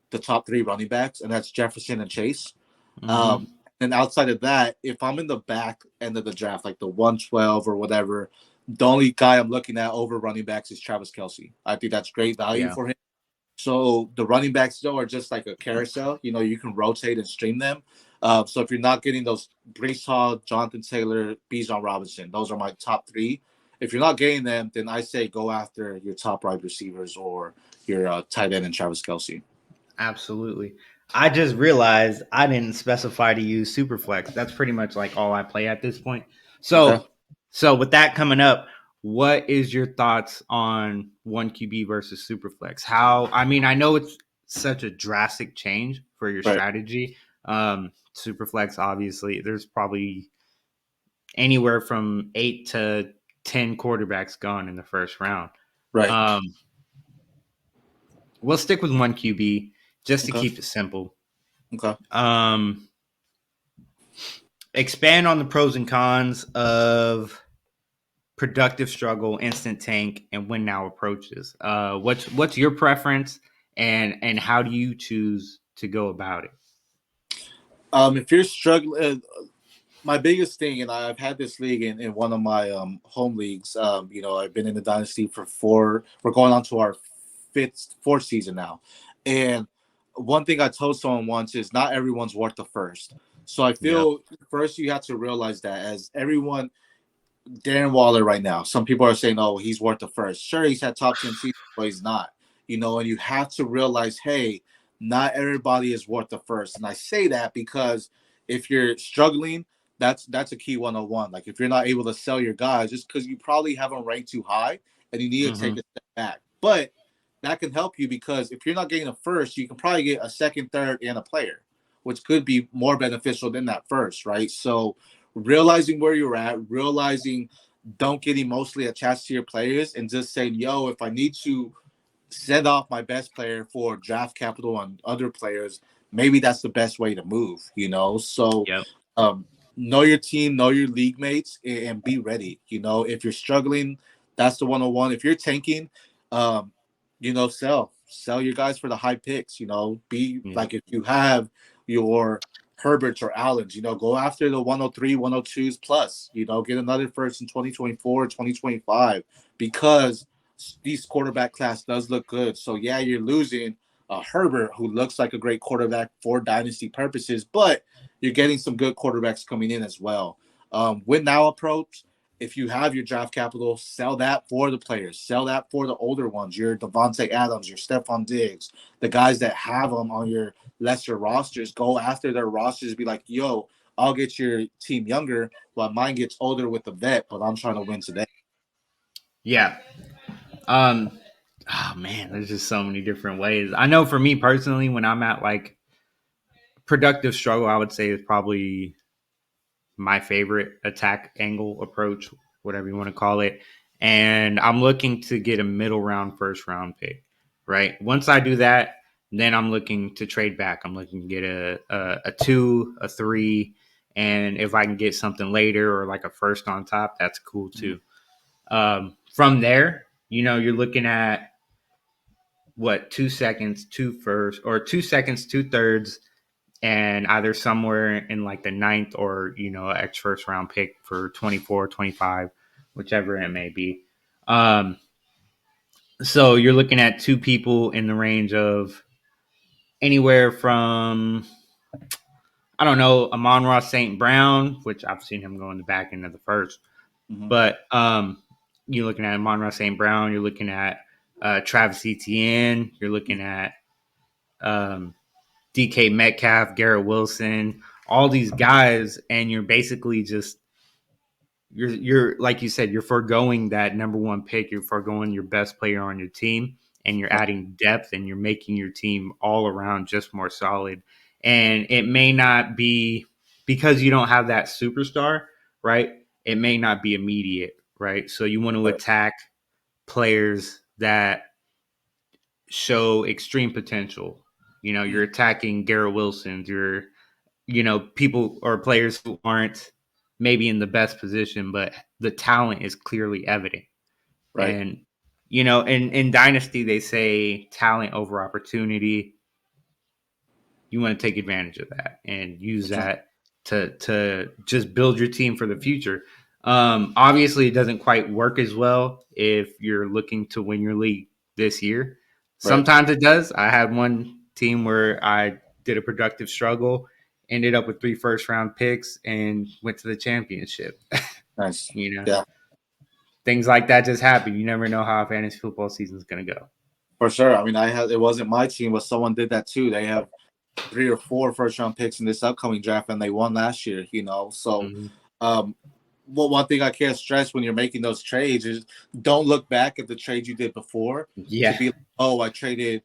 the top three running backs, and that's Jefferson and Chase. Mm-hmm. Um, and outside of that, if I'm in the back end of the draft, like the 112 or whatever, the only guy I'm looking at over running backs is Travis Kelsey. I think that's great value Yeah, for him. So the running backs though are just like a carousel. You can rotate and stream them. So if you're not getting those Brees Hall, Jonathan Taylor, Bijan Robinson, those are my top three. If you're not getting them, then I say go after your top wide receivers or your tight end and Travis Kelsey. absolutely. I just realized I didn't specify to use Superflex. That's pretty much like all I play at this point. Okay. So with that coming up, what is your thoughts on one QB versus Superflex? I mean, I know it's such a drastic change for your Right. strategy. Superflex, obviously, there's probably anywhere from 8 to 10 quarterbacks gone in the first round. Right. Um, we'll stick with one QB just to Okay. keep it simple. Okay. Um, expand on the pros and cons of productive struggle, instant tank, and win now approaches. What's your preference, and how do you choose to go about it? If you're struggling, my biggest thing, and I've had this league in one of my home leagues. I've been in the dynasty for four. We're going on to our fourth season now, and one thing I told someone once is not everyone's worth the first. So I Yep. feel first you have to realize that as everyone, Darren Waller right now, some people are saying, oh, he's worth the first. Sure, he's had top 10 seasons, but he's not. And you have to realize, hey, not everybody is worth the first. And I say that because if you're struggling, that's a key 101. Like if you're not able to sell your guys, just because you probably haven't ranked too high and you need to take Mm-hmm. a step back. But that can help you because if you're not getting a first, you can probably get a second, third, and a player, which could be more beneficial than that first, right? So realizing where you're at, realizing don't get emotionally attached to your players and just saying, yo, if I need to send off my best player for draft capital on other players, maybe that's the best way to move. So Yep. um, know your team, know your league mates, and be ready. If you're struggling, that's the 101. If you're tanking, sell your guys for the high picks. Be Yeah. like if you have your Herberts or Allens, go after the 103, 102s plus. Get another first in 2024, 2025, because these quarterback class does look good. So yeah, you're losing Herbert, who looks like a great quarterback for dynasty purposes, but you're getting some good quarterbacks coming in as well. Win now approach. If you have your draft capital, sell that for the players. Sell that for the older ones. Your Devontae Adams, your Stephon Diggs, the guys that have them on your lesser rosters. Go after their rosters. Be like, yo, I'll get your team younger while mine gets older with the vet, but I'm trying to win today. Yeah. Um. Oh man, there's just so many different ways. I know for me personally, when I'm at like productive struggle, I would say is probably my favorite attack angle approach, whatever you want to call it. and I'm looking to get a middle round first round pick. Right. Once I do that, then I'm looking to trade back. I'm looking to get a 2, a 3, and if I can get something later or like a first on top, that's cool Mhm. too. From there, you're looking at what, 2 seconds, two first, or 2 seconds, two thirds, and either somewhere in like the ninth or X first round pick for 24, 25, whichever it may be. So you're looking at two people in the range of anywhere from, I don't know, Amon-Ra St. Brown, which I've seen him go in the back end of the first, Mhm. but you're looking at Amon-Ra St. Brown, you're looking at Travis Etienne, you're looking at um, DK Metcalf, Garrett Wilson, all these guys, and you're basically just you're like you said, you're foregoing that number one pick, you're foregoing your best player on your team, and you're Right. adding depth, and you're making your team all around just more solid. And it may not be because you don't have that superstar, right? It may not be immediate, right? So you want to Right. attack players that show extreme potential. Mhm. You're attacking Garrett Wilson's, you're people or players who aren't maybe in the best position, but the talent is clearly evident. Right. And in Dynasty, they say talent over opportunity. You want to take advantage of that and use For sure. that to just build your team for the future. Obviously, it doesn't quite work as well if you're looking to win your league this year. Right. Sometimes it does. I had one team where I did a productive struggle, ended up with 3 first round picks, and went to the championship. Nice. you know, Yeah. Things like that just happen. You never know how a fantasy football season is going to go. For sure. I mean, I had it wasn't my team, but someone did that too. They have 3 or 4 first round picks in this upcoming draft, and they won last year. So Mm-hmm. um, well, one thing I can't stress when you're making those trades is don't look back at the trades you did before to Yeah. be like, oh, I traded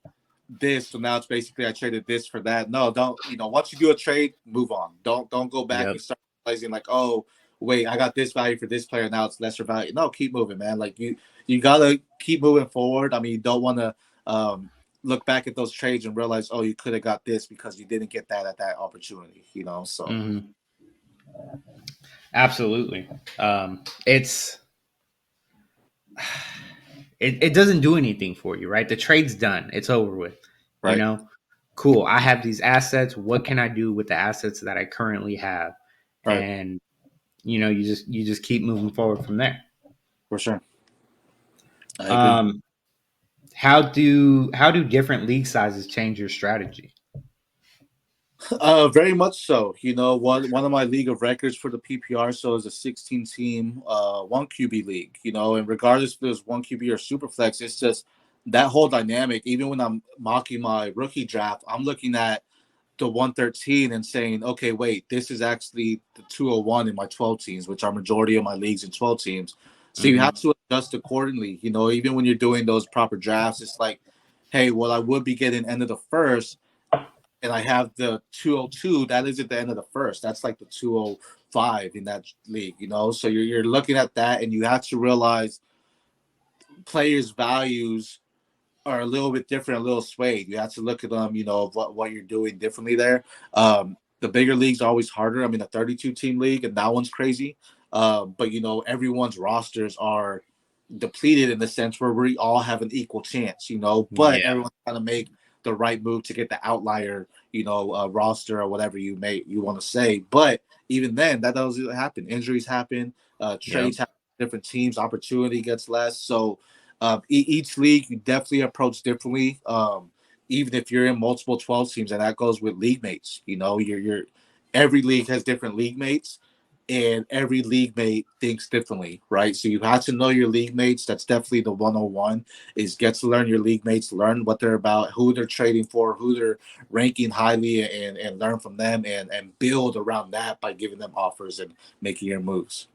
this, so now it's basically I traded this for that. No, don't. Once you do a trade, move on. Don't go back and Yep. start realizing like, oh, wait, I got this value for this player, now it's lesser value. No, keep moving, man. Like you gotta keep moving forward. I mean, you don't want to um, look back at those trades and realize, oh, you could have got this because you didn't get that at that opportunity. So Mm-hmm. Absolutely. It's it doesn't do anything for you, right? The trade's done. It's over with. You right, know, cool. I have these assets. What can I do with the assets that I currently have? right, And you just keep moving forward from there. for sure, I agree. Um, how do different league sizes change your strategy? Very much so. One of my league of records for the PPR so is a 16 team, one QB league. And regardless if there's one QB or super flex, it's just that whole dynamic. Even when I'm mocking my rookie draft, I'm looking at the 113 and saying, okay, wait, this is actually the 201 in my 12 teams, which are majority of my leagues in 12 teams. So you have Mm-hmm. to adjust accordingly. Even when you're doing those proper drafts, it's like, hey, well, I would be getting end of the first and I have the 202, that is at the end of the first. That's like the 205 in that league. So you're looking at that and you have to realize players' values are a little bit different, a little swayed. You have to look at them, of what you're doing differently there. The bigger leagues are always harder. I mean, a 32 team league, and that one's crazy. But everyone's rosters are depleted in the sense where we all have an equal chance, but Yeah. everyone's trying to make the right move to get the outlier, roster or whatever you want to say. But even then, that doesn't happen. Injuries happen, Yep. trades happen, different teams, opportunity gets less. So each league you definitely approach differently. Even if you're in multiple 12 teams, and that goes with league mates. You're every league has different league mates, and every league mate thinks differently, right? So you have to know your league mates. That's definitely the 101 is get to learn your league mates, learn what they're about, who they're trading for, who they're ranking highly, and learn from them and build around that by giving them offers and making your moves.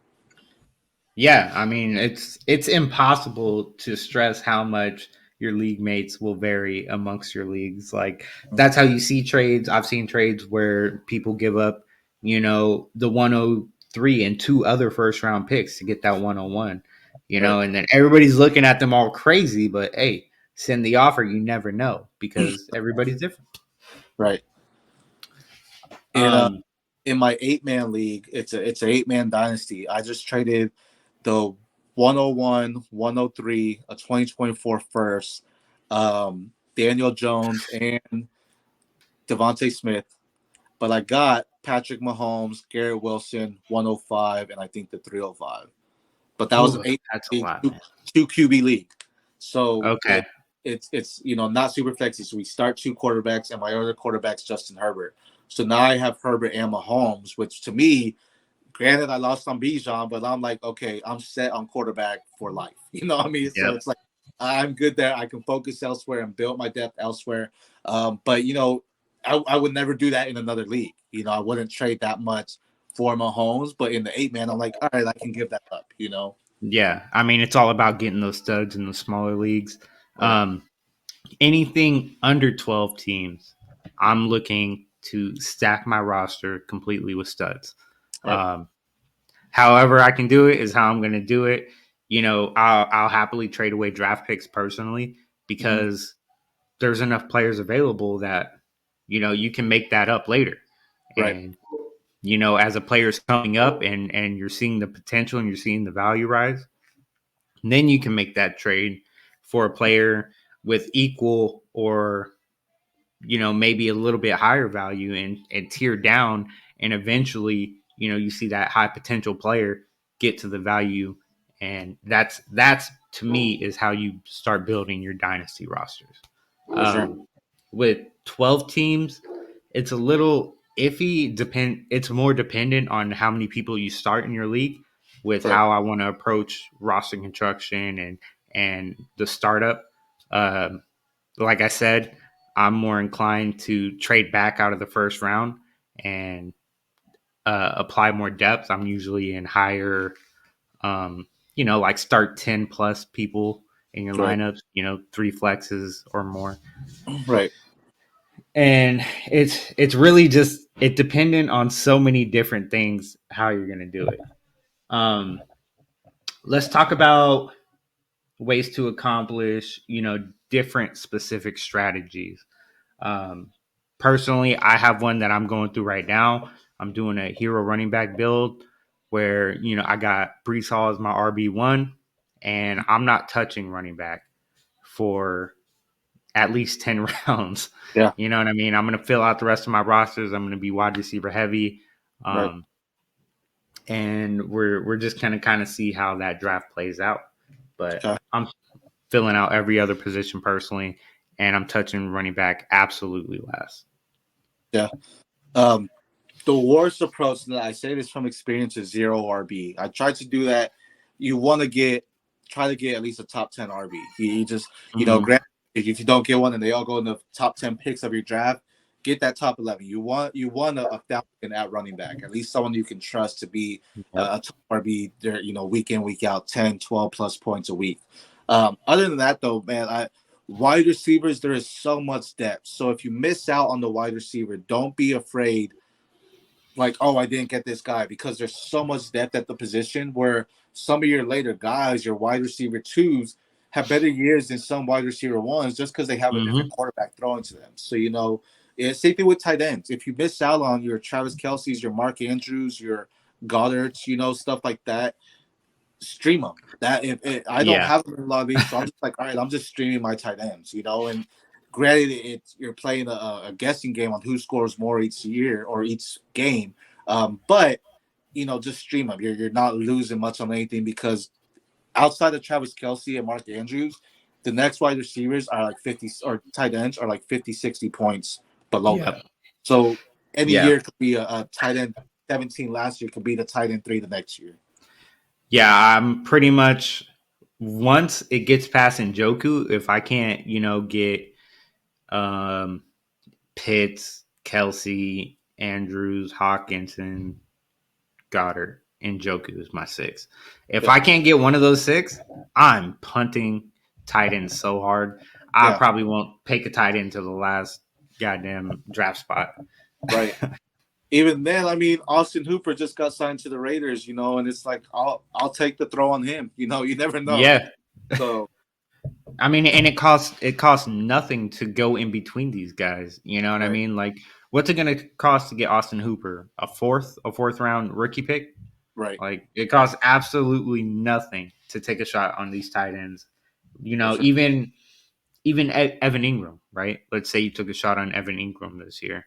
Yeah, I mean it's impossible to stress how much your league mates will vary amongst your leagues. Like that's how you see trades. I've seen trades where people give up, the 103 and two other first round picks to get that 101. Right. and then everybody's looking at them all crazy. But hey, send the offer. You never know because everybody's different. Right. In Um, in my 8-man league, it's a 8-man dynasty. I just traded the 101, 103, a 2024 first, Daniel Jones and Devontae Smith. But I got Patrick Mahomes, Garrett Wilson, 105, and I think the 305. But that was an oh, eight that's a league, lot, two, man. two QB league. So Okay. it's not super flexy. So we start two quarterbacks, and my other quarterback's Justin Herbert. So now I have Herbert and Mahomes, which to me, granted, I lost on Bijan, but I'm like, okay, I'm set on quarterback for life. You know what I mean? So Yep. it's like I'm good there. I can focus elsewhere and build my depth elsewhere. But I would never do that in another league. I wouldn't trade that much for Mahomes. But in the 8-man, I'm like, all right, I can give that up. Yeah. I mean, it's all about getting those studs in the smaller leagues. Right, Um, Anything under 12 teams, I'm looking to stack my roster completely with studs. right, Um, However I can do it is how I'm going to do it. I'll happily trade away draft picks personally hmm because there's enough players available that you can make that up later. right, And as a player's coming up and you're seeing the potential and you're seeing the value rise, then you can make that trade for a player with equal or maybe a little bit higher value and tier down, and eventually you see that high potential player get to the value, and that's to me is how you start building your dynasty rosters. for sure. With 12 teams, it's a little iffy. It's more dependent on how many people you start in your league with Right, how I want to approach roster construction and the startup. um, like I said, I'm more inclined to trade back out of the first round and apply more depth. I'm usually in higher, like start 10 plus people in your right, lineups, three flexes or more. right, And it's really just it dependent on so many different things how you're gonna do it. Um, let's talk about ways to accomplish, different specific strategies. Um, Personally, I have one that I'm going through right now. I'm doing a hero running back build where, I got Brees Hall as my RB1, and I'm not touching running back for at least 10 rounds. yeah, You know what I mean? I'm going to fill out the rest of my rosters. I'm going to be wide receiver heavy. right. Um, and we're just going to kind of see how that draft plays out. But Okay, I'm filling out every other position personally, and I'm touching running back absolutely last. yeah. Um, the worst approach, and I say this from experience, is zero RB. I tried to do that. You want to try to get at least a top 10 RB. You just, Mm-hmm. grant if you don't get one and they all go in the top 10 picks of your draft, get that top 11. You want a Falcon at running back, at least someone you can trust to be Yep. a top RB there, week in, week out, 10, 12 plus points a week. Other than that, though, man, wide receivers, there is so much depth. So if you miss out on the wide receiver, don't be afraid like, oh, I didn't get this guy because there's so much depth at the position where some of your later guys, your wide receiver twos, have better years than some wide receiver ones just because they have a different Mm-hmm. quarterback throwing to them. So, it's same thing with tight ends. If you miss out on your Travis Kelsey's, your Mark Andrews, your Goddards, stuff like that, stream them. That if I don't Yeah. have them in a lot of leagues, so I'm just like, all right, I'm just streaming my tight ends, and granted, you're playing a guessing game on who scores more each year or each game, but just stream them. You're not losing much on anything because outside of Travis Kelsey and Mark Andrews, the next wide receivers are like 50 or tight ends are like 50, 60 points below them. Yeah. Yep. So any Yeah. year could be a tight end 17 last year could be the tight end 3 the next year. Yeah. I'm pretty much once it gets past Njoku, if I can't, get um, Pitts, Kelsey, Andrews, Hawkinson, Goddard, and Njoku is my six. If Yeah, I can't get one of those six, I'm punting tight end so hard. I yeah, probably won't pick a tight end to the last goddamn draft spot. right. even then, I mean, Austin Hooper just got signed to the Raiders, and it's like I'll take the throw on him. You never know. Yeah. So I mean, and it costs nothing to go in between these guys. You know what I right, mean? Like, what's it going to cost to get Austin Hooper? A fourth round rookie pick? right, Like, it costs absolutely nothing to take a shot on these tight ends. for sure, Even Evan Ingram, right? Let's say you took a shot on Evan Ingram this year.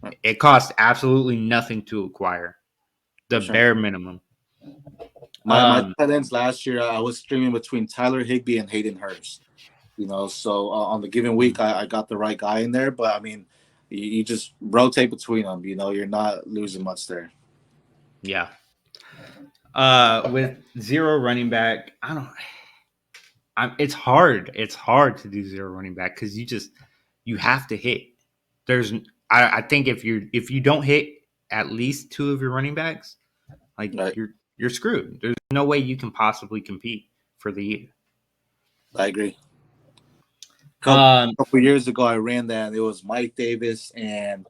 right, It costs absolutely nothing to acquire, for the sure. bare minimum. My Um, tight ends last year, I was streaming between Tyler Higbee and Hayden Hurst. So on the given week, I got the right guy in there, but I mean, you just rotate between them. You're not losing much there. yeah. With zero running back, I don't. It's hard. It's hard to do zero running back because you have to hit. There's I think if you don't hit at least two of your running backs, like Right, you're screwed. There's no way you can possibly compete for the year. I agree. Couple Um. couple years ago, I ran that. It was Mike Davis and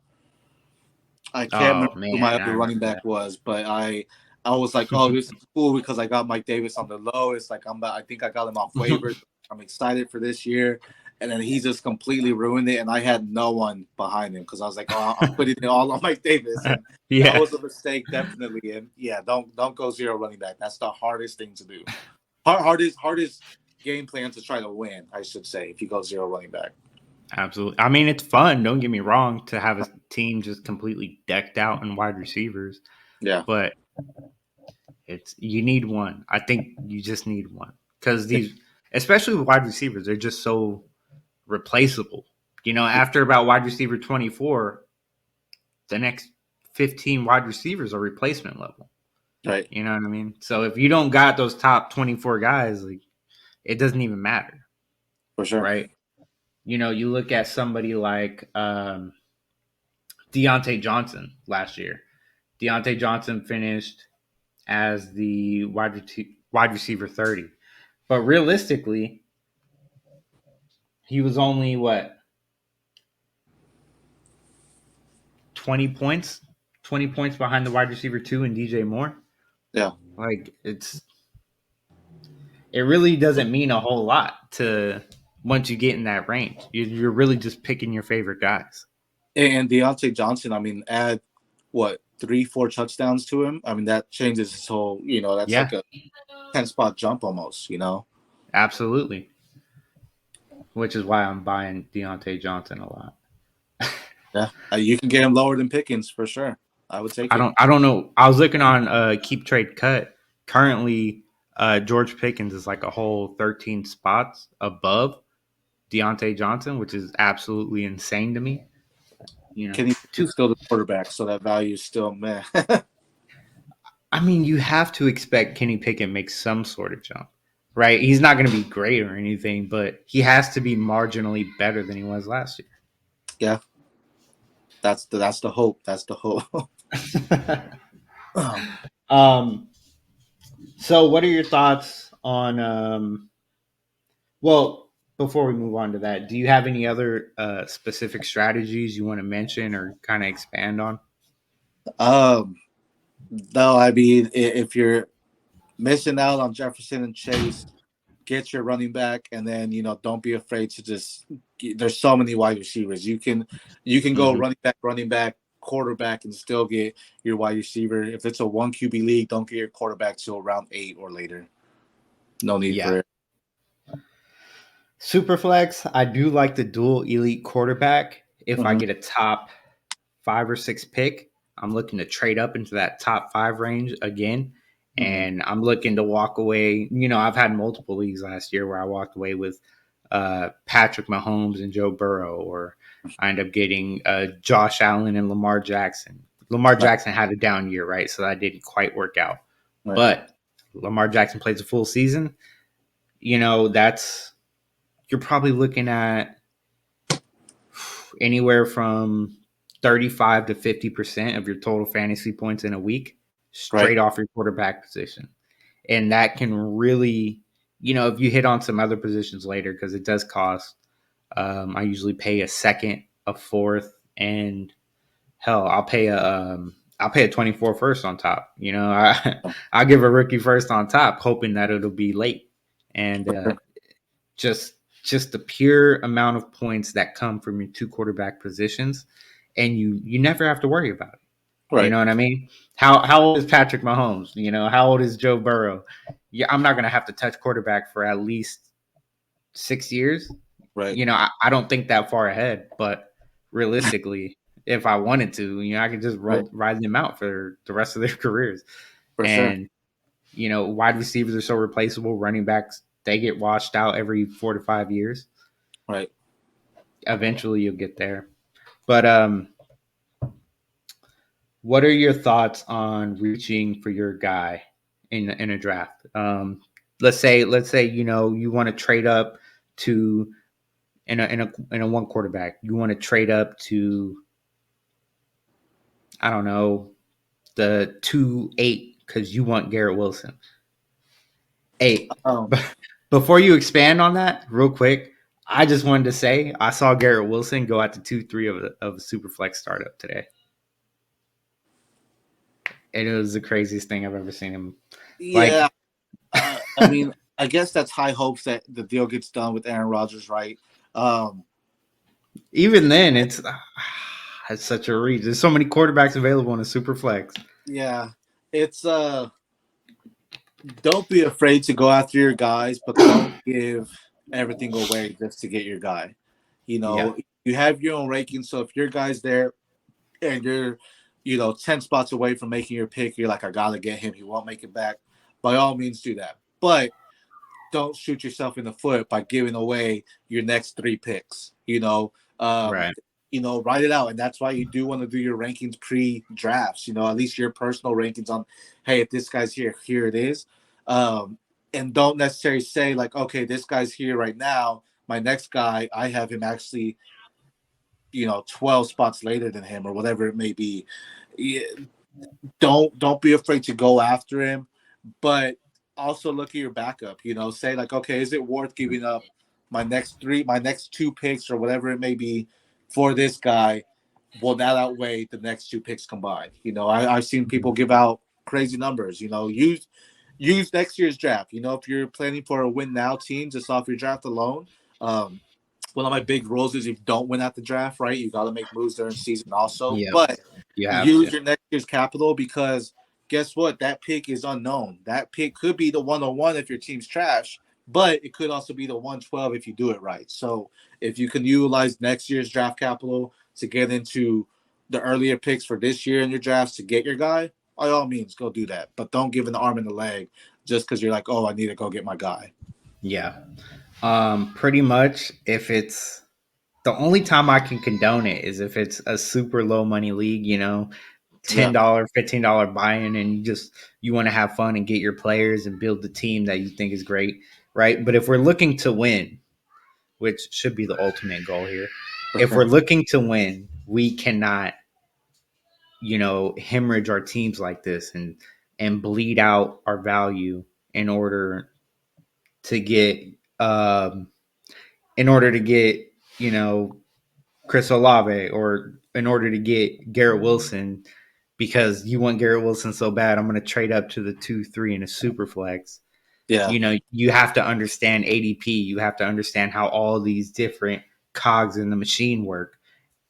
I can't Oh remember who my man, I other remember running back that. was, but I was like, oh, this is cool because I got Mike Davis on the low. It's like I think I got him off waivers. I'm excited for this year, and then he just completely ruined it, and I had no one behind him because I was like, oh, I'm putting it all on Mike Davis, and that Yeah, was a mistake definitely. And yeah, don't go zero running back. That's the hardest thing to do. Hardest game plan to try to win, I should say, if you go zero running back. absolutely. I mean, it's fun. Don't get me wrong to have a team just completely decked out in wide receivers, Yeah, but it's you need one. I think you just need one because especially with wide receivers, they're just so replaceable. After about wide receiver 24, the next 15 wide receivers are replacement level. right, You know what I mean? So if you don't got those top 24 guys, like it doesn't even matter, for sure. right? You look at somebody like Deontay Johnson last year. Deontay Johnson finished as the wide receiver 30. But realistically, he was only what 20 points, 20 points behind the wide receiver 2 and DJ Moore. Yeah. Like it really doesn't mean a whole lot to once you get in that range. You're really just picking your favorite guys. And Deontay Johnson, I mean, add what 3, 4 touchdowns to him. I mean, that changes his whole. That's Yeah, like a 10 spot jump almost. absolutely. Which is why I'm buying Deontay Johnson a lot. Yeah, you can get him lower than Pickens for sure. I would take I it. don't I don't know. I was looking on Keep Trade Cut. Currently, George Pickens is like a whole 13 spots above Deontay Johnson, which is absolutely insane to me. Kenny Two. Pickett's still the quarterback, so that value is still meh. I mean, you have to expect Kenny Pickett makes some sort of jump, right? He's not going to be great or anything, but he has to be marginally better than he was last Yeah, that's the hope. That's the hope. year. um. So, what are your thoughts on? Well, before we move on to that, do you have any other specific strategies you want to mention or kind of expand on? um, no, I mean, if you're missing out on Jefferson and Chase, get your running back, and then don't be afraid to just. There's so many wide receivers. You can go Mm-hmm. running back, quarterback, and still get your wide receiver. If it's a one QB league, don't get your quarterback till round 8 or later. No need Yeah. for it. Superflex, I do like the dual elite quarterback. If I Hmm. get a top 5 or 6 pick, I'm looking to trade up into that top 5 range again. Hmm. And I'm looking to walk away. I've had multiple leagues last year where I walked away with Patrick Mahomes and Joe Burrow, or I end up getting Josh Allen and Lamar Jackson. Lamar Right, Jackson had a down year, right? So that didn't quite work out. right, But Lamar Jackson plays a full season. That's you're probably looking at anywhere from 35 to 50% of your total fantasy points in a week right. straight off your quarterback position. And that can really, if you hit on some other positions later, because it does cost, I usually pay a second, a fourth, and hell, I'll pay a 24 first on top. You know, I'll give a rookie first on top, hoping that it'll be late. And just just the pure amount of points that come from your two quarterback positions, and you never have to worry about it. You Right, know what I mean? How old is Patrick Mahomes? You know, how old is Joe Burrow? Yeah, I'm not gonna have to touch quarterback for at least 6 years. right, You know, I don't think that far ahead, but realistically, if I wanted to, you know, I could just right, ride them out for the rest of their careers. for sure. And you know, wide receivers are so replaceable. Running backs, they get washed out every 4 to 5 years. Right. Eventually, you'll get there. But what are your thoughts on reaching for your guy in a draft? Let's say you know you want to trade up to in a one quarterback. You want to trade up to, I don't know, the 2-8 because you want Garrett Wilson. Hey, Um, before you expand on that, real quick, I just wanted to say I saw Garrett Wilson go out to 2-3 of a super flex startup today, and it was the craziest thing I've ever seen him. yeah. Like, I mean, I guess that's high hopes that the deal gets done with Aaron Rodgers, right? Um, even then, it's such a reach. There's so many quarterbacks available in a super flex. yeah, it's don't be afraid to go after your guys, but don't give everything away just to get your guy. You Yeah, know, you have your own rankings, so if your guy's there and you're, 10 spots away from making your pick, you're like, I gotta get him. He won't make it back. By all means, do that. But don't shoot yourself in the foot by giving away your next three picks. Um, right. write it out, and that's why you do want to do your rankings pre-drafts. At least your personal rankings on, hey, if this guy's here, here it is, and don't necessarily say like, okay, this guy's here right now. My next guy, I have him actually, 12 spots later than him or whatever it may be. Yeah, don't be afraid to go after him, but also look at your backup. Say like, okay, is it worth giving up my next two picks or whatever it may be for this guy? Will that outweigh the next two picks combined? I've seen people give out crazy numbers. Use next year's draft. If you're planning for a win now team just off your draft alone. One of my big rules is if you don't win at the draft, right, you got to make moves during the season also. Yep, But you have use to. your next year's capital because guess what? That pick is unknown. That pick could be the 101 if your team's trash, but it could also be the 112 if you do it right. So if you can utilize next year's draft capital to get into the earlier picks for this year in your drafts to get your guy, by all means, go do that. But don't give an arm and a leg just because you're like, oh, I need to go get my guy. Yeah. Pretty much. If it's the only time I can condone it is if it's a super low money league. You know, Yeah, $10, $15 buy-in, and you want to have fun and get your players and build the team that you think is great, right? But if we're looking to win, which should be the ultimate goal here, for if we're sure. looking to win, we cannot, you know, hemorrhage our teams like this and bleed out our value in order to get um in order to get, you know, Chris Olave, or in order to get Garrett Wilson, because you want Garrett Wilson so bad, I'm going to trade up to the 2-3 in a super flex. Yeah. You know, you have to understand ADP. You have to understand how all these different cogs in the machine work,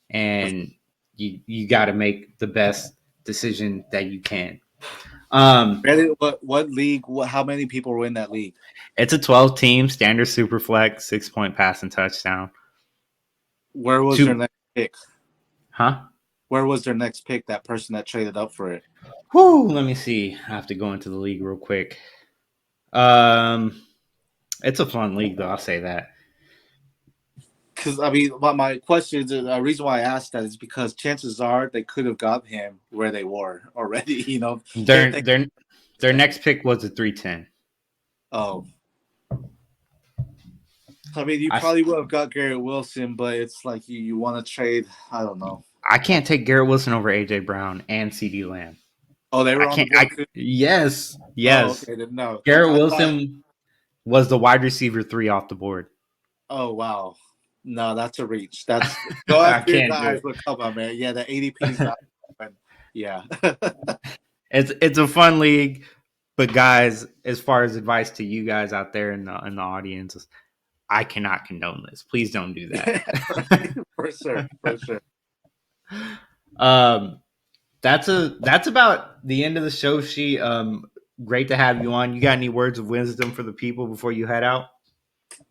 and you got to make the best decision that you can. Um, What league? How many people were in that league? it's a 12 team standard super flex, 6 point pass and touchdown. Where was their Two, next pick? huh? Where was their next pick? That person that traded up for it. Whew, let me see. I have to go into the league real quick. Um, it's a fun league, though. I'll say that. Because I mean, my question is the reason why I asked that is because chances are they could have got him where they were already. Their They their their next pick was a 310. oh, I mean, you I probably would have got Garrett Wilson, but it's like you want to trade. I don't know. I can't take Garrett Wilson over AJ Brown and CD Lamb. Oh, they I were on the can't. board too. Yes, Oh, yes. okay. Then no, Garrett I thought. Wilson was the wide receiver 3 off the board. Oh wow. No, that's a reach. That's go I after your can't do guys, it. but come on, man. Yeah, the ADP is not. Yeah. It's a fun league, but guys, as far as advice to you guys out there in the audience, I cannot condone this. Please don't do that. Yeah, right. For sure. For sure. um, that's about the end of the show sheet. Great to have you on. You got any words of wisdom for the people before you head out?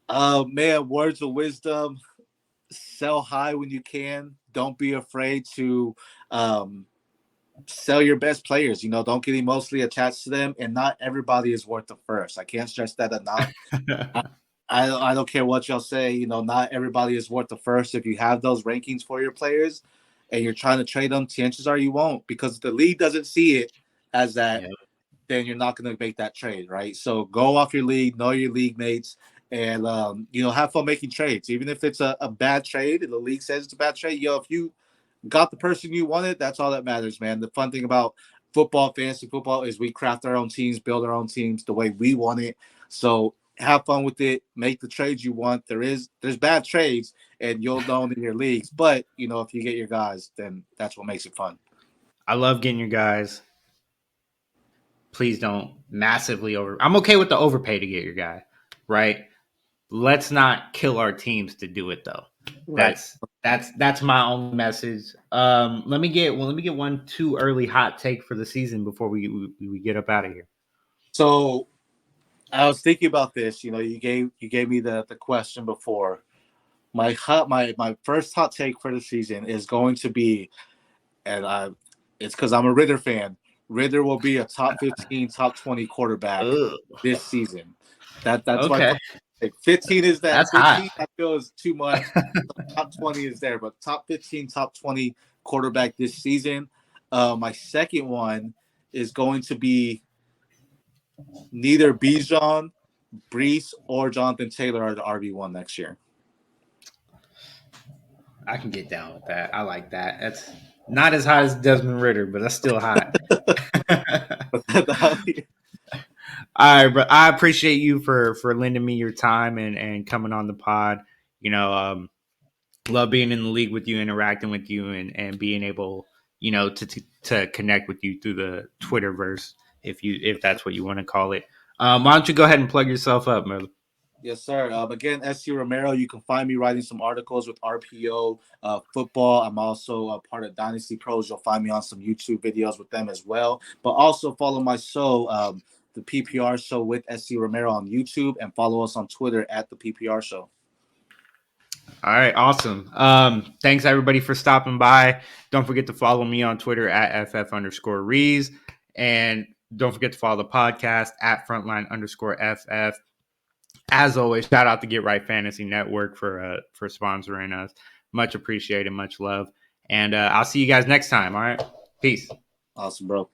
Man, words of wisdom. Sell high when you can. Don't be afraid to um, sell your best players. Don't get emotionally attached to them. And not everybody is worth the first. I can't stress that enough. I, I don't care what y'all say. Not everybody is worth the first. If you have those rankings for your players and you're trying to trade them, chances are you won't, because if the league doesn't see it as that, Yeah. then you're not going to make that trade, right? So go off your league, know your league mates, and have fun making trades. Even if it's a bad trade and the league says it's a bad trade, if you got the person you wanted, that's all that matters, man. The fun thing about football, fantasy football, is we craft our own teams, build our own teams the way we want it. So have fun with it, make the trades you want. There's bad trades, and you'll know in your leagues, but if you get your guys, then that's what makes it fun. I love getting your guys. Please don't massively over. I'm okay with the overpay to get your guy, right? Let's not kill our teams to do it though. Right. That's my only message. Let me get one too early hot take for the season before we get up out of here. So I was thinking about this. You gave me the question before. My first hot take for the season is going to be, and it's because I'm a Ritter fan. Ritter will be a top 15, top 20 quarterback Ugh. this season. That's my Okay, first pick. 15 is that that's hot. 15 I feel is too much. Top 20 is there, but top 15, top 20 quarterback this season. My second one is going to be neither Bijan, Brees, or Jonathan Taylor are the RB1 next year. I can get down with that. I like that. That's not as hot as Desmond Ritter, but that's still hot. All right, but I appreciate you for lending me your time and coming on the pod. You know, love being in the league with you, interacting with you, and being able, to connect with you through the Twitterverse, if that's what you want to call it. Why don't you go ahead and plug yourself up, brother? Yes, sir. Again, SC Romero. You can find me writing some articles with RPO football. I'm also a part of Dynasty Pros. You'll find me on some YouTube videos with them as well. But also follow my show, the PPR Show with SC Romero on YouTube, and follow us on Twitter at the PPR Show. All right, awesome. Thanks everybody for stopping by. Don't forget to follow me on Twitter at ff_rees, and don't forget to follow the podcast at frontline_ff. As always, shout out to Get Right Fantasy Network for sponsoring us. Much appreciated, much love, and I'll see you guys next time. All right, peace. Awesome, bro.